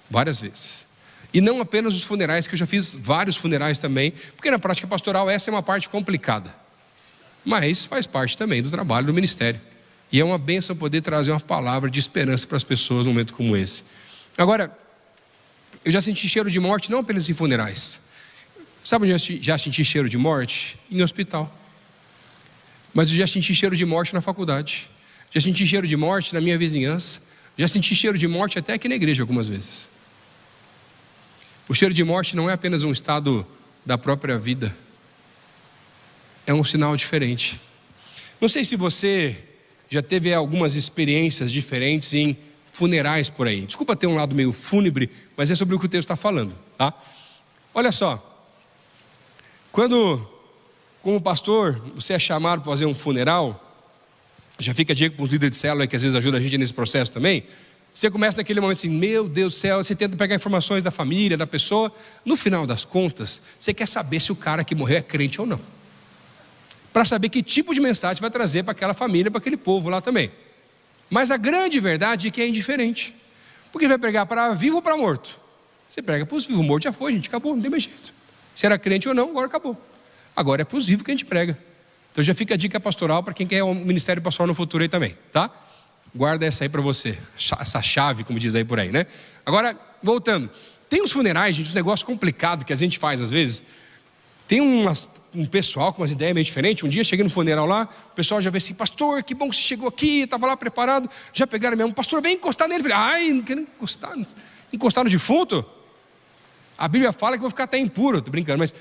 Várias vezes. E não apenas os funerais, que eu já fiz vários funerais também, porque na prática pastoral essa é uma parte complicada. Mas faz parte também do trabalho do ministério. E é uma bênção poder trazer uma palavra de esperança para as pessoas num momento como esse. Agora, eu já senti cheiro de morte não apenas em funerais. Sabe onde eu já senti cheiro de morte? Em hospital. Mas eu já senti cheiro de morte na faculdade. Já senti cheiro de morte na minha vizinhança. Já senti cheiro de morte até aqui na igreja algumas vezes. O cheiro de morte não é apenas um estado da própria vida. É um sinal diferente. Não sei se você já teve algumas experiências diferentes em funerais por aí. Desculpa ter um lado meio fúnebre, mas é sobre o que o texto está falando, tá? Olha só. Quando, como pastor, você é chamado para fazer um funeral, já fica a dica para os líderes de célula que às vezes ajudam a gente nesse processo também. Você começa naquele momento assim, meu Deus do céu, você tenta pegar informações da família, da pessoa. No final das contas, você quer saber se o cara que morreu é crente ou não. Para saber que tipo de mensagem vai trazer para aquela família, para aquele povo lá também. Mas a grande verdade é que é indiferente. Porque vai pregar para vivo ou para morto? Você prega para os vivos, morto já foi, gente, acabou, não tem mais jeito. Se era crente ou não, agora acabou. Agora é para os vivos que a gente prega. Então já fica a dica pastoral para quem quer o ministério pastoral no futuro aí também, tá? Guarda essa aí para você, essa chave, como diz aí por aí, né? Agora, voltando, tem uns funerais, gente, uns negócios complicados que a gente faz às vezes. Tem um pessoal com umas ideias meio diferentes. Um dia cheguei no funeral lá, o pessoal já veio assim, pastor, que bom que você chegou aqui, estava lá preparado. Já pegaram mesmo, pastor, vem encostar nele. Falei, ai, não quero encostar no defunto? A Bíblia fala que eu vou ficar até impuro, estou brincando, mas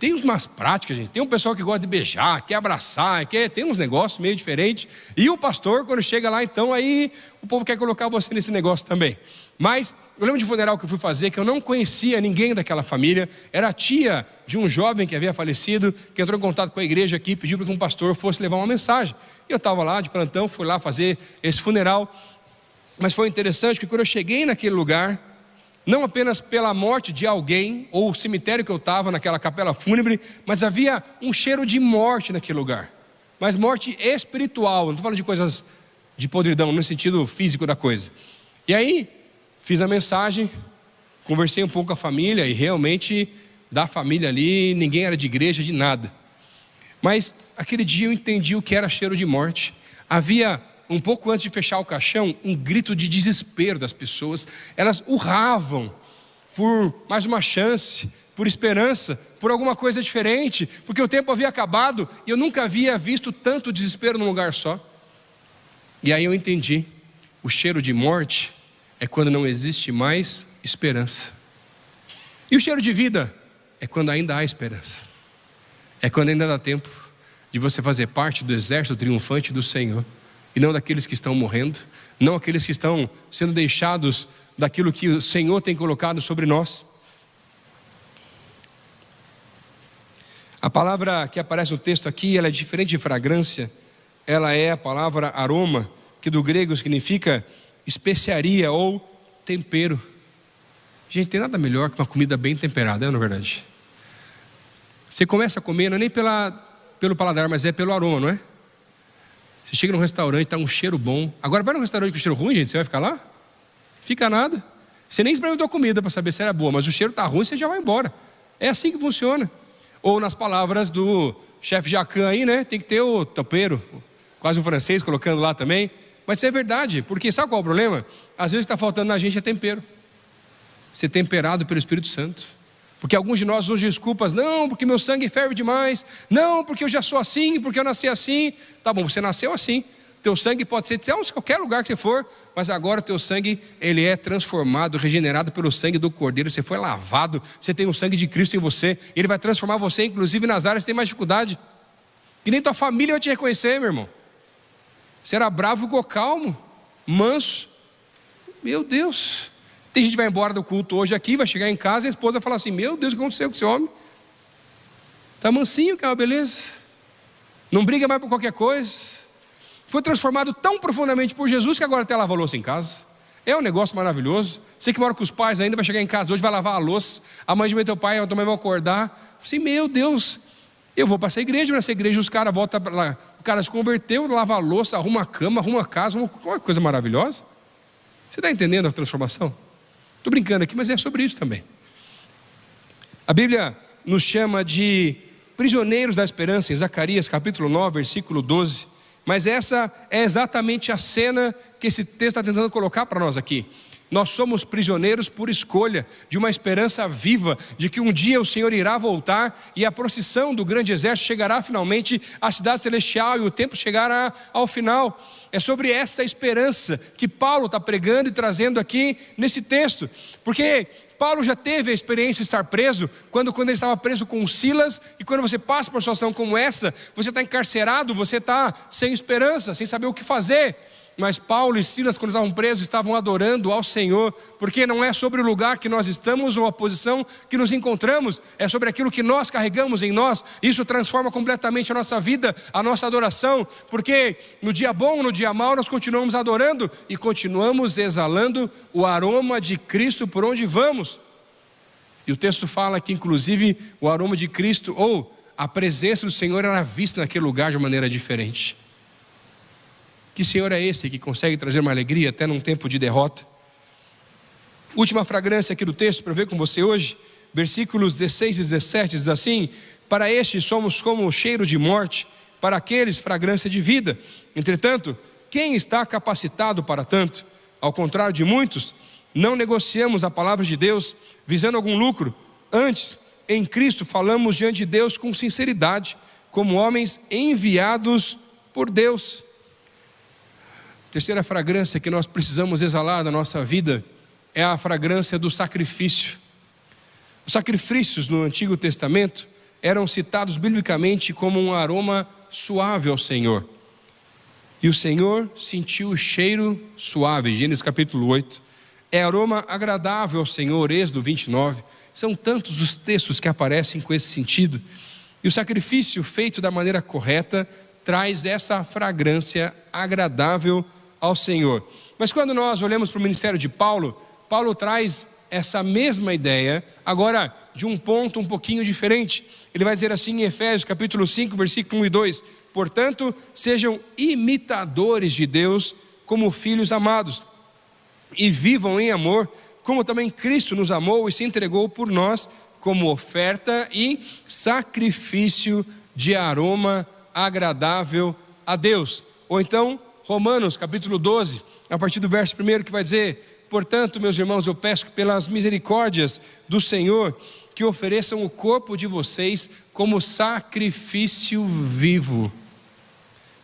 tem umas práticas, gente. Tem um pessoal que gosta de beijar, quer abraçar, tem uns negócios meio diferentes. E o pastor, quando chega lá, então, aí o povo quer colocar você nesse negócio também. Mas eu lembro de um funeral que eu fui fazer, que eu não conhecia ninguém daquela família. Era a tia de um jovem que havia falecido, que entrou em contato com a igreja aqui, pediu para que um pastor fosse levar uma mensagem. E eu estava lá de plantão, fui lá fazer esse funeral. Mas foi interessante que quando eu cheguei naquele lugar, não apenas pela morte de alguém, ou o cemitério que eu estava, naquela capela fúnebre, mas havia um cheiro de morte naquele lugar. Mas morte espiritual, não estou falando de coisas de podridão, no sentido físico da coisa. E aí, fiz a mensagem, conversei um pouco com a família, e realmente, da família ali, ninguém era de igreja, de nada. Mas, aquele dia eu entendi o que era cheiro de morte. Havia, um pouco antes de fechar o caixão, um grito de desespero das pessoas. Elas urravam por mais uma chance, por esperança, por alguma coisa diferente, porque o tempo havia acabado e eu nunca havia visto tanto desespero num lugar só. E aí eu entendi, o cheiro de morte é quando não existe mais esperança. E o cheiro de vida é quando ainda há esperança. É quando ainda dá tempo de você fazer parte do exército triunfante do Senhor. E não daqueles que estão morrendo, não aqueles que estão sendo deixados daquilo que o Senhor tem colocado sobre nós. A palavra que aparece no texto aqui, ela é diferente de fragrância. Ela é a palavra aroma, que do grego significa especiaria ou tempero. Gente, tem nada melhor que uma comida bem temperada, não é verdade? Você começa a comer, não é nem pelo paladar, mas é pelo aroma, não é? Você chega num restaurante, está um cheiro bom. Agora vai num restaurante com cheiro ruim, gente, você vai ficar lá? Fica nada. Você nem experimentou a comida para saber se era boa, mas o cheiro está ruim, você já vai embora. É assim que funciona. Ou nas palavras do chefe Jacan aí, né? Tem que ter o topeiro, quase um francês colocando lá também. Mas isso é verdade, porque sabe qual é o problema? Às vezes o que está faltando na gente é tempero. Ser temperado pelo Espírito Santo. Porque alguns de nós usam desculpas, não, porque meu sangue ferve demais, não, porque eu já sou assim, porque eu nasci assim. Tá bom, você nasceu assim, teu sangue pode ser de qualquer lugar que você for, mas agora teu sangue, ele é transformado, regenerado pelo sangue do Cordeiro. Você foi lavado, você tem o sangue de Cristo em você, ele vai transformar você, inclusive nas áreas que tem mais dificuldade, que nem tua família vai te reconhecer, meu irmão. Você era bravo, ficou calmo, manso. Meu Deus. Tem gente que vai embora do culto hoje aqui, vai chegar em casa e a esposa vai falar assim, meu Deus, o que aconteceu com esse homem? Está mansinho, cara, beleza? Não briga mais por qualquer coisa. Foi transformado tão profundamente por Jesus que agora até lava a louça em casa. É um negócio maravilhoso. Você que mora com os pais ainda vai chegar em casa hoje, vai lavar a louça. Amanhã de manhã teu pai e a tua mãe vão acordar. Assim, meu Deus, Eu vou para essa igreja, nessa igreja os caras voltam para lá, o cara se converteu, lava a louça, arruma a cama, arruma a casa, uma coisa maravilhosa. Você está entendendo a transformação? Estou brincando aqui, mas é sobre isso também. A Bíblia nos chama de prisioneiros da esperança, em Zacarias capítulo 9, versículo 12. Mas essa é exatamente a cena que esse texto está tentando colocar para nós aqui. Nós somos prisioneiros por escolha de uma esperança viva, de que um dia o Senhor irá voltar e a procissão do grande exército chegará finalmente à cidade celestial e o tempo chegará ao final. É sobre essa esperança que Paulo está pregando e trazendo aqui nesse texto, porque Paulo já teve a experiência de estar preso, quando ele estava preso com Silas, e quando você passa por uma situação como essa, você está encarcerado, você está sem esperança, sem saber o que fazer. Mas Paulo e Silas, quando estavam presos, estavam adorando ao Senhor, porque não é sobre o lugar que nós estamos ou a posição que nos encontramos, é sobre aquilo que nós carregamos em nós. Isso transforma completamente a nossa vida, a nossa adoração, porque no dia bom, no dia mau, nós continuamos adorando e continuamos exalando o aroma de Cristo por onde vamos. E o texto fala que inclusive o aroma de Cristo, ou a presença do Senhor, era vista naquele lugar de uma maneira diferente. Que Senhor é esse que consegue trazer uma alegria até num tempo de derrota? Última fragrância aqui do texto para ver com você hoje, versículos 16 e 17 diz assim: para estes somos como o cheiro de morte, para aqueles fragrância de vida. Entretanto, quem está capacitado para tanto? Ao contrário de muitos, não negociamos a palavra de Deus visando algum lucro. Antes, em Cristo falamos diante de Deus com sinceridade, como homens enviados por Deus. Terceira fragrância que nós precisamos exalar na nossa vida é a fragrância do sacrifício. Os sacrifícios no Antigo Testamento eram citados biblicamente como um aroma suave ao Senhor. E o Senhor sentiu o cheiro suave, Gênesis capítulo 8. É aroma agradável ao Senhor, Êxodo 29. São tantos os textos que aparecem com esse sentido. E o sacrifício feito da maneira correta traz essa fragrância agradável ao Senhor. Mas quando nós olhamos para o ministério de Paulo, Paulo traz essa mesma ideia, agora de um ponto um pouquinho diferente. Ele vai dizer assim em Efésios capítulo 5, versículo 1 e 2: portanto, sejam imitadores de Deus como filhos amados, e vivam em amor, como também Cristo nos amou e se entregou por nós, como oferta e sacrifício de aroma agradável a Deus. Ou então, Romanos capítulo 12, a partir do verso 1, que vai dizer: portanto, meus irmãos, eu peço que pelas misericórdias do Senhor, que ofereçam o corpo de vocês como sacrifício vivo,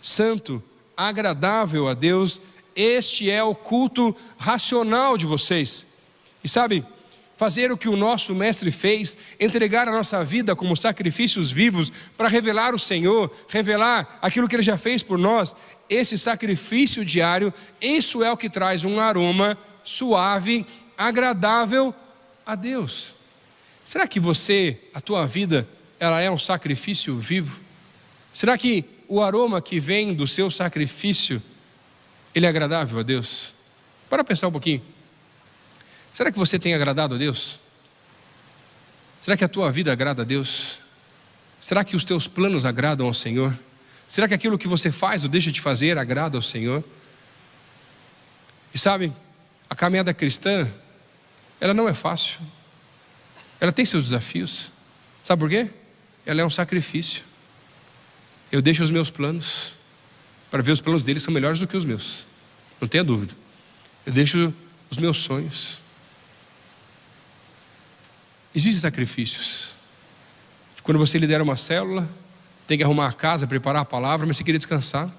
santo, agradável a Deus. Este é o culto racional de vocês. E sabe, fazer o que o nosso mestre fez, entregar a nossa vida como sacrifícios vivos para revelar o Senhor, revelar aquilo que Ele já fez por nós, esse sacrifício diário, isso é o que traz um aroma suave, agradável a Deus. Será que a tua vida, ela é um sacrifício vivo? Será que o aroma que vem do seu sacrifício, ele é agradável a Deus? Para pensar um pouquinho. Será que você tem agradado a Deus? Será que a tua vida agrada a Deus? Será que os teus planos agradam ao Senhor? Será que aquilo que você faz ou deixa de fazer agrada ao Senhor? E sabe, a caminhada cristã, ela não é fácil. Ela tem seus desafios. Sabe por quê? Ela é um sacrifício. Eu deixo os meus planos para ver os planos dele são melhores do que os meus. Não tenha dúvida. Eu deixo os meus sonhos. Existem sacrifícios. Quando você lidera uma célula, tem que arrumar a casa, preparar a palavra, mas você queria descansar,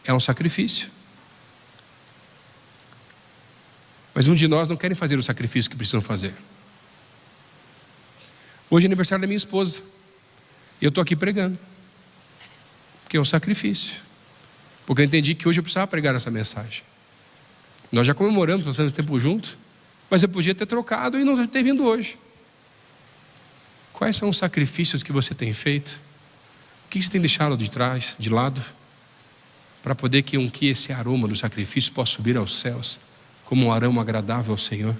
é um sacrifício. Mas um de nós não querem fazer o sacrifício que precisam fazer. Hoje é aniversário da minha esposa, e eu estou aqui pregando, porque é um sacrifício, porque eu entendi que hoje eu precisava pregar essa mensagem. Nós já comemoramos, passamos tempo junto, mas eu podia ter trocado e não ter vindo hoje. Quais são os sacrifícios que você tem feito? O que você tem deixado de trás, de lado, para poder que esse aroma do sacrifício possa subir aos céus, como um aroma agradável ao Senhor?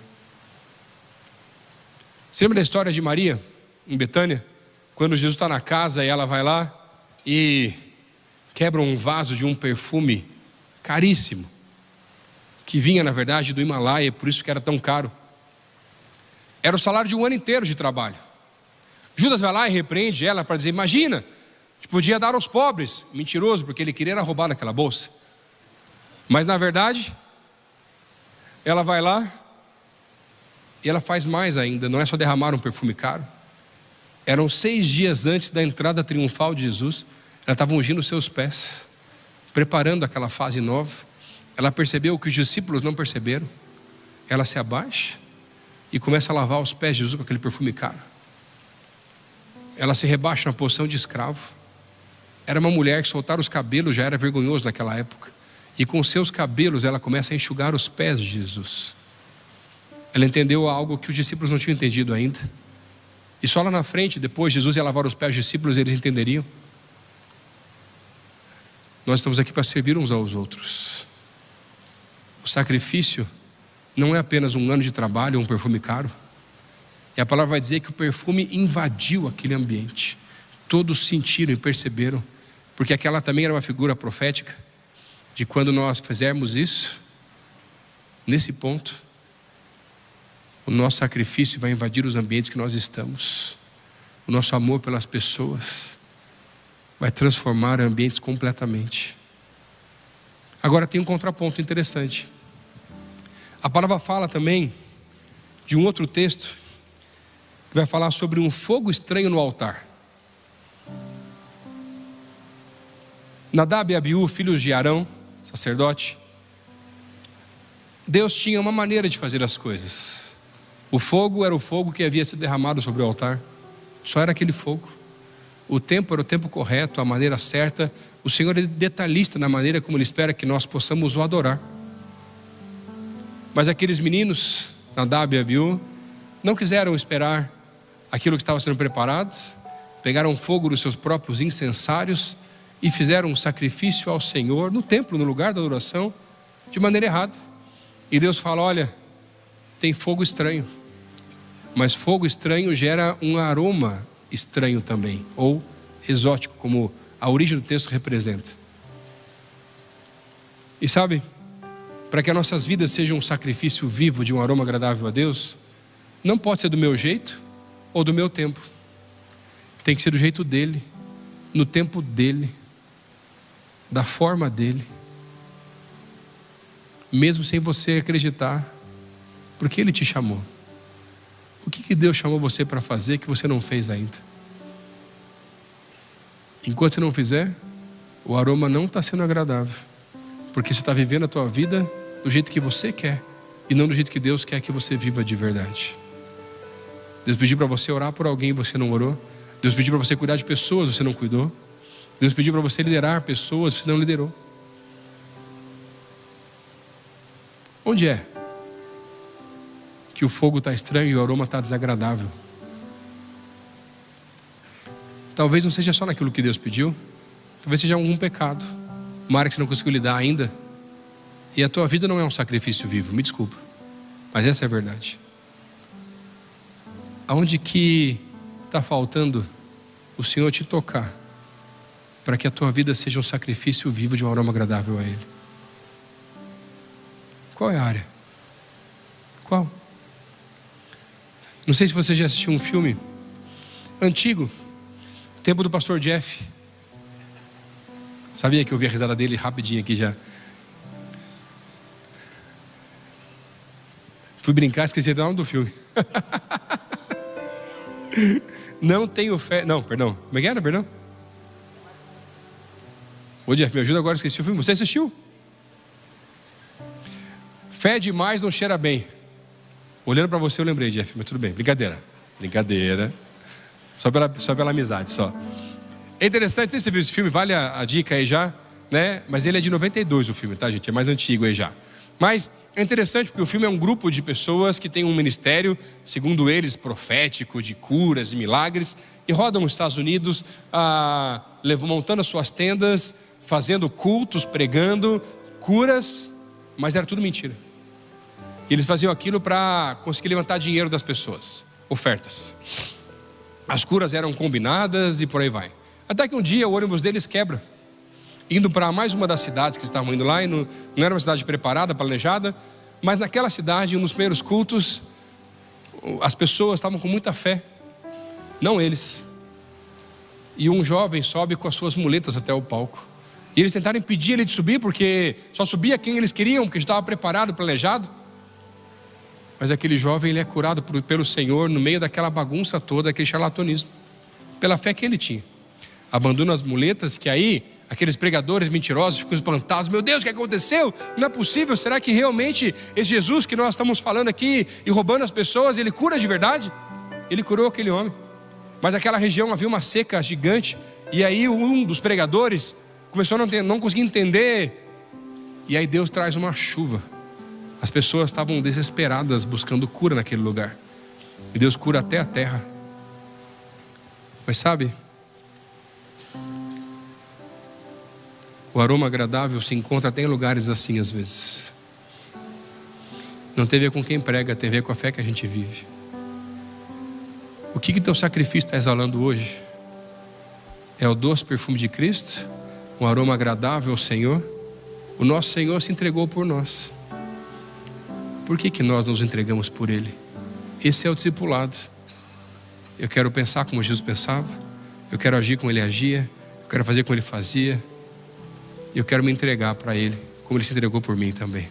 Você lembra da história de Maria, em Betânia? quando Jesus está na casa e ela vai lá e quebra um vaso de um perfume caríssimo, que vinha na verdade do Himalaia, por isso que era tão caro. Era o salário de um ano inteiro de trabalho. Judas vai lá e repreende ela para dizer: imagina, podia dar aos pobres. Mentiroso, porque ele queria roubar naquela bolsa. Mas na verdade, ela vai lá e ela faz mais ainda. Não é só derramar um perfume caro. Eram 6 dias antes da entrada triunfal de Jesus. Ela estava ungindo os seus pés, preparando aquela fase nova. Ela percebeu o que os discípulos não perceberam. Ela se abaixa e começa a lavar os pés de Jesus com aquele perfume caro. Ela se rebaixa na posição de escravo. Era uma mulher que soltar os cabelos já era vergonhoso naquela época. E com seus cabelos ela começa a enxugar os pés de Jesus. Ela entendeu algo que os discípulos não tinham entendido ainda. E só lá na frente, depois Jesus ia lavar os pés dos discípulos, eles entenderiam. Nós estamos aqui para servir uns aos outros. O sacrifício não é apenas um ano de trabalho ou um perfume caro. E a palavra vai dizer que o perfume invadiu aquele ambiente. Todos sentiram e perceberam, porque aquela também era uma figura profética de quando nós fizermos isso, nesse ponto, o nosso sacrifício vai invadir os ambientes que nós estamos. O nosso amor pelas pessoas vai transformar ambientes completamente. Agora tem um contraponto interessante. A palavra fala também de um outro texto que vai falar sobre um fogo estranho no altar. Nadab e Abiú, filhos de Arão, sacerdote, Deus tinha uma maneira de fazer as coisas. O fogo era o fogo que havia sido derramado sobre o altar. Só era aquele fogo. O tempo era o tempo correto, a maneira certa. O Senhor é detalhista na maneira como Ele espera que nós possamos o adorar. Mas aqueles meninos, Nadab e Abiú, não quiseram esperar aquilo que estava sendo preparado. Pegaram fogo dos seus próprios incensários e fizeram um sacrifício ao Senhor no templo, no lugar da adoração, de maneira errada. E Deus fala: olha, tem fogo estranho. Mas fogo estranho gera um aroma estranho também, ou exótico, como a origem do texto representa. E sabe, para que as nossas vidas sejam um sacrifício vivo de um aroma agradável a Deus, não pode ser do meu jeito ou do meu tempo. Tem que ser do jeito dele, no tempo dele, da forma dele. Mesmo sem você acreditar, porque Ele te chamou. O que Deus chamou você para fazer que você não fez ainda? Enquanto você não fizer, o aroma não está sendo agradável, porque você está vivendo a tua vida do jeito que você quer e não do jeito que Deus quer que você viva de verdade. Deus pediu para você orar por alguém e você não orou. Deus pediu para você cuidar de pessoas e você não cuidou. Deus pediu para você liderar pessoas e você não liderou. Onde é que o fogo está estranho e o aroma está desagradável? Talvez não seja só naquilo que Deus pediu. Talvez seja algum pecado, uma área que você não conseguiu lidar ainda. E a tua vida não é um sacrifício vivo, me desculpa, mas essa é a verdade. Aonde que está faltando o Senhor te tocar para que a tua vida seja um sacrifício vivo de um aroma agradável a Ele? Qual é a área? Qual? Não sei se você já assistiu um filme antigo, tempo do pastor Jeff. Sabia que eu vi a risada dele rapidinho aqui já. Fui brincar, esqueci o nome do filme. Não tenho fé. Não, perdão. Como é que era, perdão? Ô Jeff, me ajuda agora, esqueci o filme. Você assistiu? Fé demais não cheira bem. Olhando para você eu lembrei, Jeff, mas tudo bem, brincadeira. Brincadeira. Só pela amizade, só. É interessante, não sei se você viu esse filme, vale a dica aí já, né? Mas ele é de 92 o filme, tá, gente? É mais antigo aí já. Mas é interessante porque o filme é um grupo de pessoas que tem um ministério, segundo eles, profético, de curas e milagres, e rodam os Estados Unidos, montando as suas tendas, fazendo cultos, pregando, curas, mas era tudo mentira. E eles faziam aquilo para conseguir levantar dinheiro das pessoas, ofertas. as curas eram combinadas e por aí vai. Até que um dia o ônibus deles quebra, indo para mais uma das cidades que estavam indo lá, e não era uma cidade preparada, planejada, mas naquela cidade, nos primeiros cultos, as pessoas estavam com muita fé, não eles. E um jovem sobe com as suas muletas até o palco, e eles tentaram impedir ele de subir, porque só subia quem eles queriam, porque estava preparado, planejado. Mas aquele jovem, ele é curado pelo Senhor no meio daquela bagunça toda, daquele charlatanismo, pela fé que ele tinha. Abandona as muletas, que aí aqueles pregadores mentirosos ficam espantados. Meu Deus, o que aconteceu? Não é possível, será que realmente esse Jesus que nós estamos falando aqui e roubando as pessoas, ele cura de verdade? Ele curou aquele homem. Mas naquela região havia uma seca gigante, e aí um dos pregadores começou a não conseguir entender, e aí Deus traz uma chuva. As pessoas estavam desesperadas buscando cura naquele lugar, e Deus cura até a terra. Mas sabe, o aroma agradável se encontra até em lugares assim às vezes. Não tem a ver com quem prega, tem a ver com a fé que a gente vive. O que teu sacrifício está exalando hoje? É o doce perfume de Cristo? Um aroma agradável ao Senhor? O nosso Senhor se entregou por nós. Por que nós nos entregamos por Ele? Esse é o discipulado. Eu quero pensar como Jesus pensava, eu quero agir como Ele agia, eu quero fazer como Ele fazia, e eu quero me entregar para Ele, como Ele se entregou por mim também.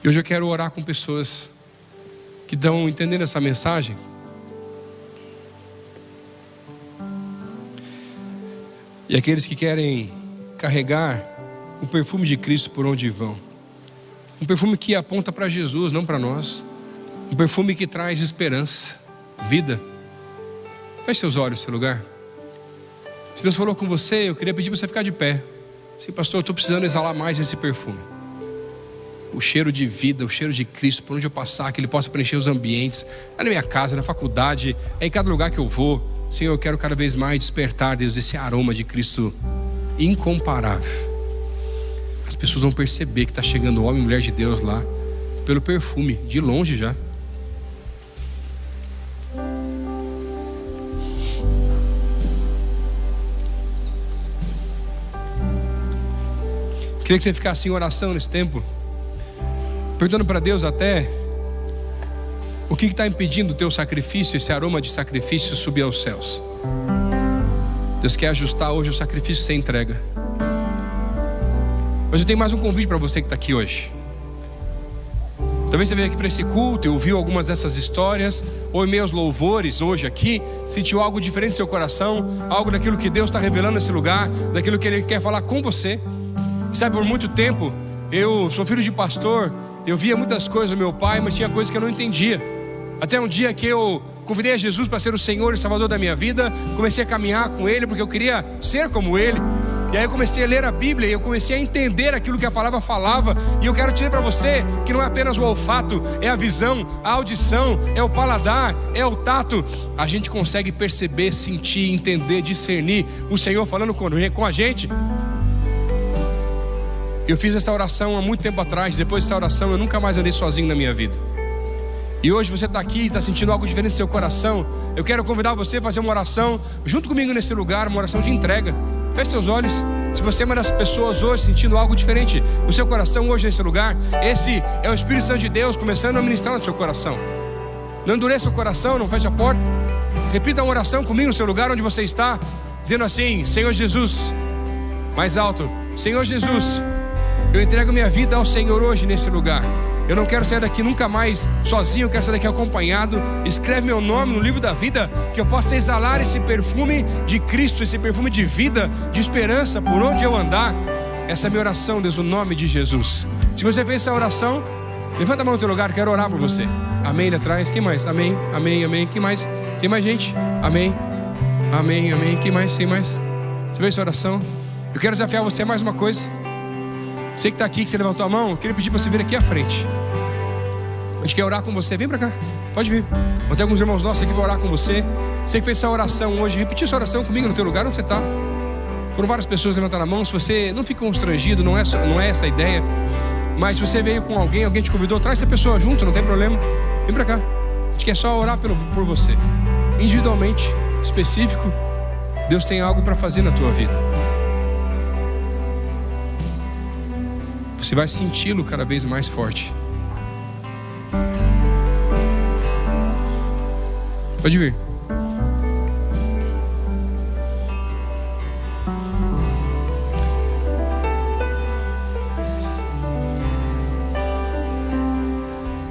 E hoje eu quero orar com pessoas que estão entendendo essa mensagem. E aqueles que querem carregar o perfume de Cristo por onde vão. Um perfume que aponta para Jesus, não para nós. Um perfume que traz esperança, vida. Feche seus olhos no seu lugar. Se Deus falou com você, eu queria pedir para você ficar de pé. Sim, pastor, eu estou precisando exalar mais esse perfume. O cheiro de vida, o cheiro de Cristo, por onde eu passar, que Ele possa preencher os ambientes. Na minha casa, na faculdade, em cada lugar que eu vou. Senhor, eu quero cada vez mais despertar, Deus, esse aroma de Cristo incomparável. As pessoas vão perceber que está chegando o homem e mulher de Deus lá, pelo perfume, de longe já. Queria que você ficasse em oração nesse tempo, perguntando para Deus até o que está impedindo o teu sacrifício, esse aroma de sacrifício subir aos céus. Deus quer ajustar hoje o sacrifício que você entrega. Mas eu tenho mais um convite para você que está aqui hoje. Talvez você veio aqui para esse culto e ouviu algumas dessas histórias, ou em meio aos louvores hoje aqui, sentiu algo diferente no seu coração, algo daquilo que Deus está revelando nesse lugar, daquilo que Ele quer falar com você. E sabe, por muito tempo, eu sou filho de pastor, eu via muitas coisas do meu pai, mas tinha coisas que eu não entendia. Até um dia que eu convidei a Jesus para ser o Senhor e Salvador da minha vida, comecei a caminhar com Ele, porque eu queria ser como Ele. E aí eu comecei a ler a Bíblia e eu comecei a entender aquilo que a palavra falava. E eu quero dizer para você que não é apenas o olfato, é a visão, a audição, é o paladar, é o tato. A gente consegue perceber, sentir, entender, discernir o Senhor falando com a gente. Eu fiz essa oração há muito tempo atrás. Depois dessa oração eu nunca mais andei sozinho na minha vida. E hoje você está aqui, está sentindo algo diferente no seu coração. Eu quero convidar você a fazer uma oração junto comigo nesse lugar, uma oração de entrega. Feche seus olhos. Se você é uma das pessoas hoje sentindo algo diferente no seu coração hoje nesse lugar, esse é o Espírito Santo de Deus começando a ministrar no seu coração. Não endureça o coração, não feche a porta. Repita uma oração comigo no seu lugar onde você está, dizendo assim: Senhor Jesus. Mais alto: Senhor Jesus, eu entrego minha vida ao Senhor hoje nesse lugar. Eu não quero sair daqui nunca mais sozinho, eu quero sair daqui acompanhado. Escreve meu nome no livro da vida, que eu possa exalar esse perfume de Cristo, esse perfume de vida, de esperança, por onde eu andar. Essa é a minha oração, Deus, no nome de Jesus. Se você fez essa oração, levanta a mão no teu lugar, quero orar por você. Amém, ali atrás, quem mais? Amém, amém, amém, quem mais? Tem mais gente? Amém, amém, amém, quem mais? Tem mais? Você fez essa oração? Eu quero desafiar você mais uma coisa. Você que está aqui, que você levantou a mão, eu queria pedir para você vir aqui à frente. A gente quer orar com você, vem para cá, pode vir. Vou ter alguns irmãos nossos aqui para orar com você. Você que fez essa oração hoje, repetiu essa oração comigo no teu lugar onde você está. Foram várias pessoas que levantaram a mão. Se você não fica constrangido, não é essa a ideia. Mas se você veio com alguém te convidou, traz essa pessoa junto, não tem problema. Vem para cá, a gente quer só orar por você. individualmente, específico, Deus tem algo para fazer na tua vida. Você vai senti-lo cada vez mais forte. Pode vir.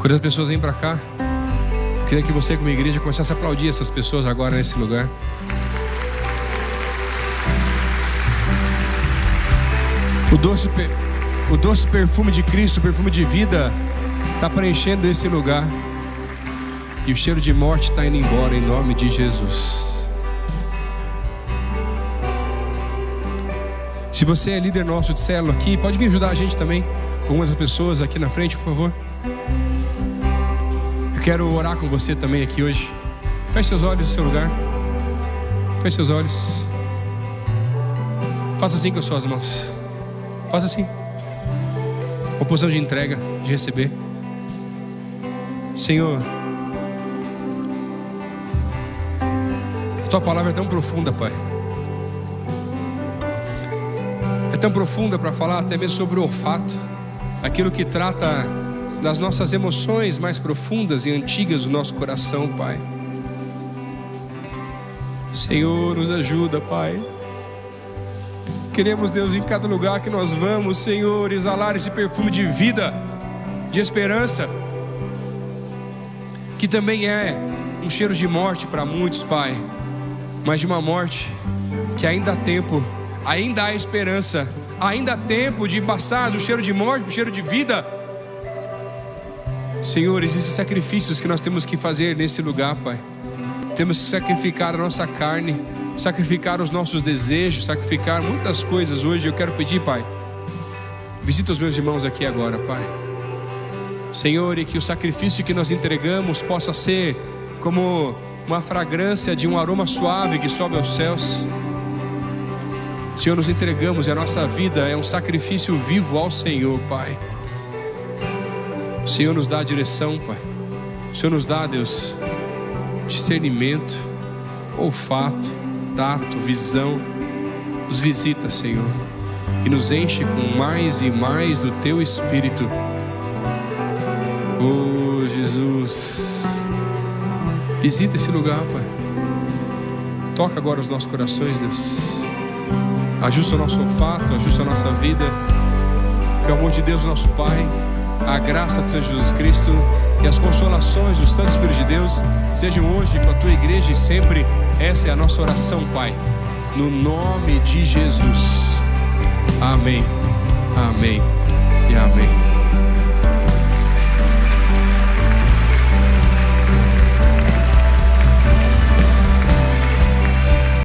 Quando as pessoas vêm para cá, eu queria que você, como igreja, começasse a aplaudir essas pessoas agora nesse lugar. O doce perfume de Cristo, o perfume de vida, está preenchendo esse lugar. E o cheiro de morte está indo embora em nome de Jesus. Se você é líder nosso de célula aqui, pode vir ajudar a gente também com umas pessoas aqui na frente, por favor. Eu quero orar com você também aqui hoje. Feche seus olhos no seu lugar. Feche seus olhos. Faça assim com as suas mãos. Faça assim. Uma posição de entrega, de receber. Senhor, a tua palavra é tão profunda, Pai. É tão profunda para falar até mesmo sobre o olfato, aquilo que trata das nossas emoções mais profundas e antigas do nosso coração, Pai. Senhor, nos ajuda, Pai. Queremos, Deus, em cada lugar que nós vamos, Senhor, exalar esse perfume de vida, de esperança, que também é um cheiro de morte para muitos, Pai, mas de uma morte que ainda há tempo, ainda há esperança, ainda há tempo de passar do cheiro de morte para o cheiro de vida. Senhor, existem sacrifícios que nós temos que fazer nesse lugar, Pai. Temos que sacrificar a nossa carne, sacrificar os nossos desejos, sacrificar muitas coisas hoje. Eu quero pedir, Pai, visita os meus irmãos aqui agora, Pai. Senhor, e que o sacrifício que nós entregamos possa ser como uma fragrância de um aroma suave que sobe aos céus. Senhor, nos entregamos e a nossa vida é um sacrifício vivo ao Senhor, Pai. O Senhor nos dá a direção, Pai. O Senhor nos dá, Deus, discernimento, olfato, tato, visão. Nos visita, Senhor, e nos enche com mais e mais do Teu Espírito. Oh, Jesus, visita esse lugar, Pai. Toca agora os nossos corações, Deus. Ajusta o nosso olfato, ajusta a nossa vida. Que o amor de Deus, nosso Pai, a graça do Senhor Jesus Cristo e as consolações do Santo Espírito de Deus sejam hoje com a Tua igreja e sempre. Essa é a nossa oração, Pai, no nome de Jesus. Amém, amém e amém.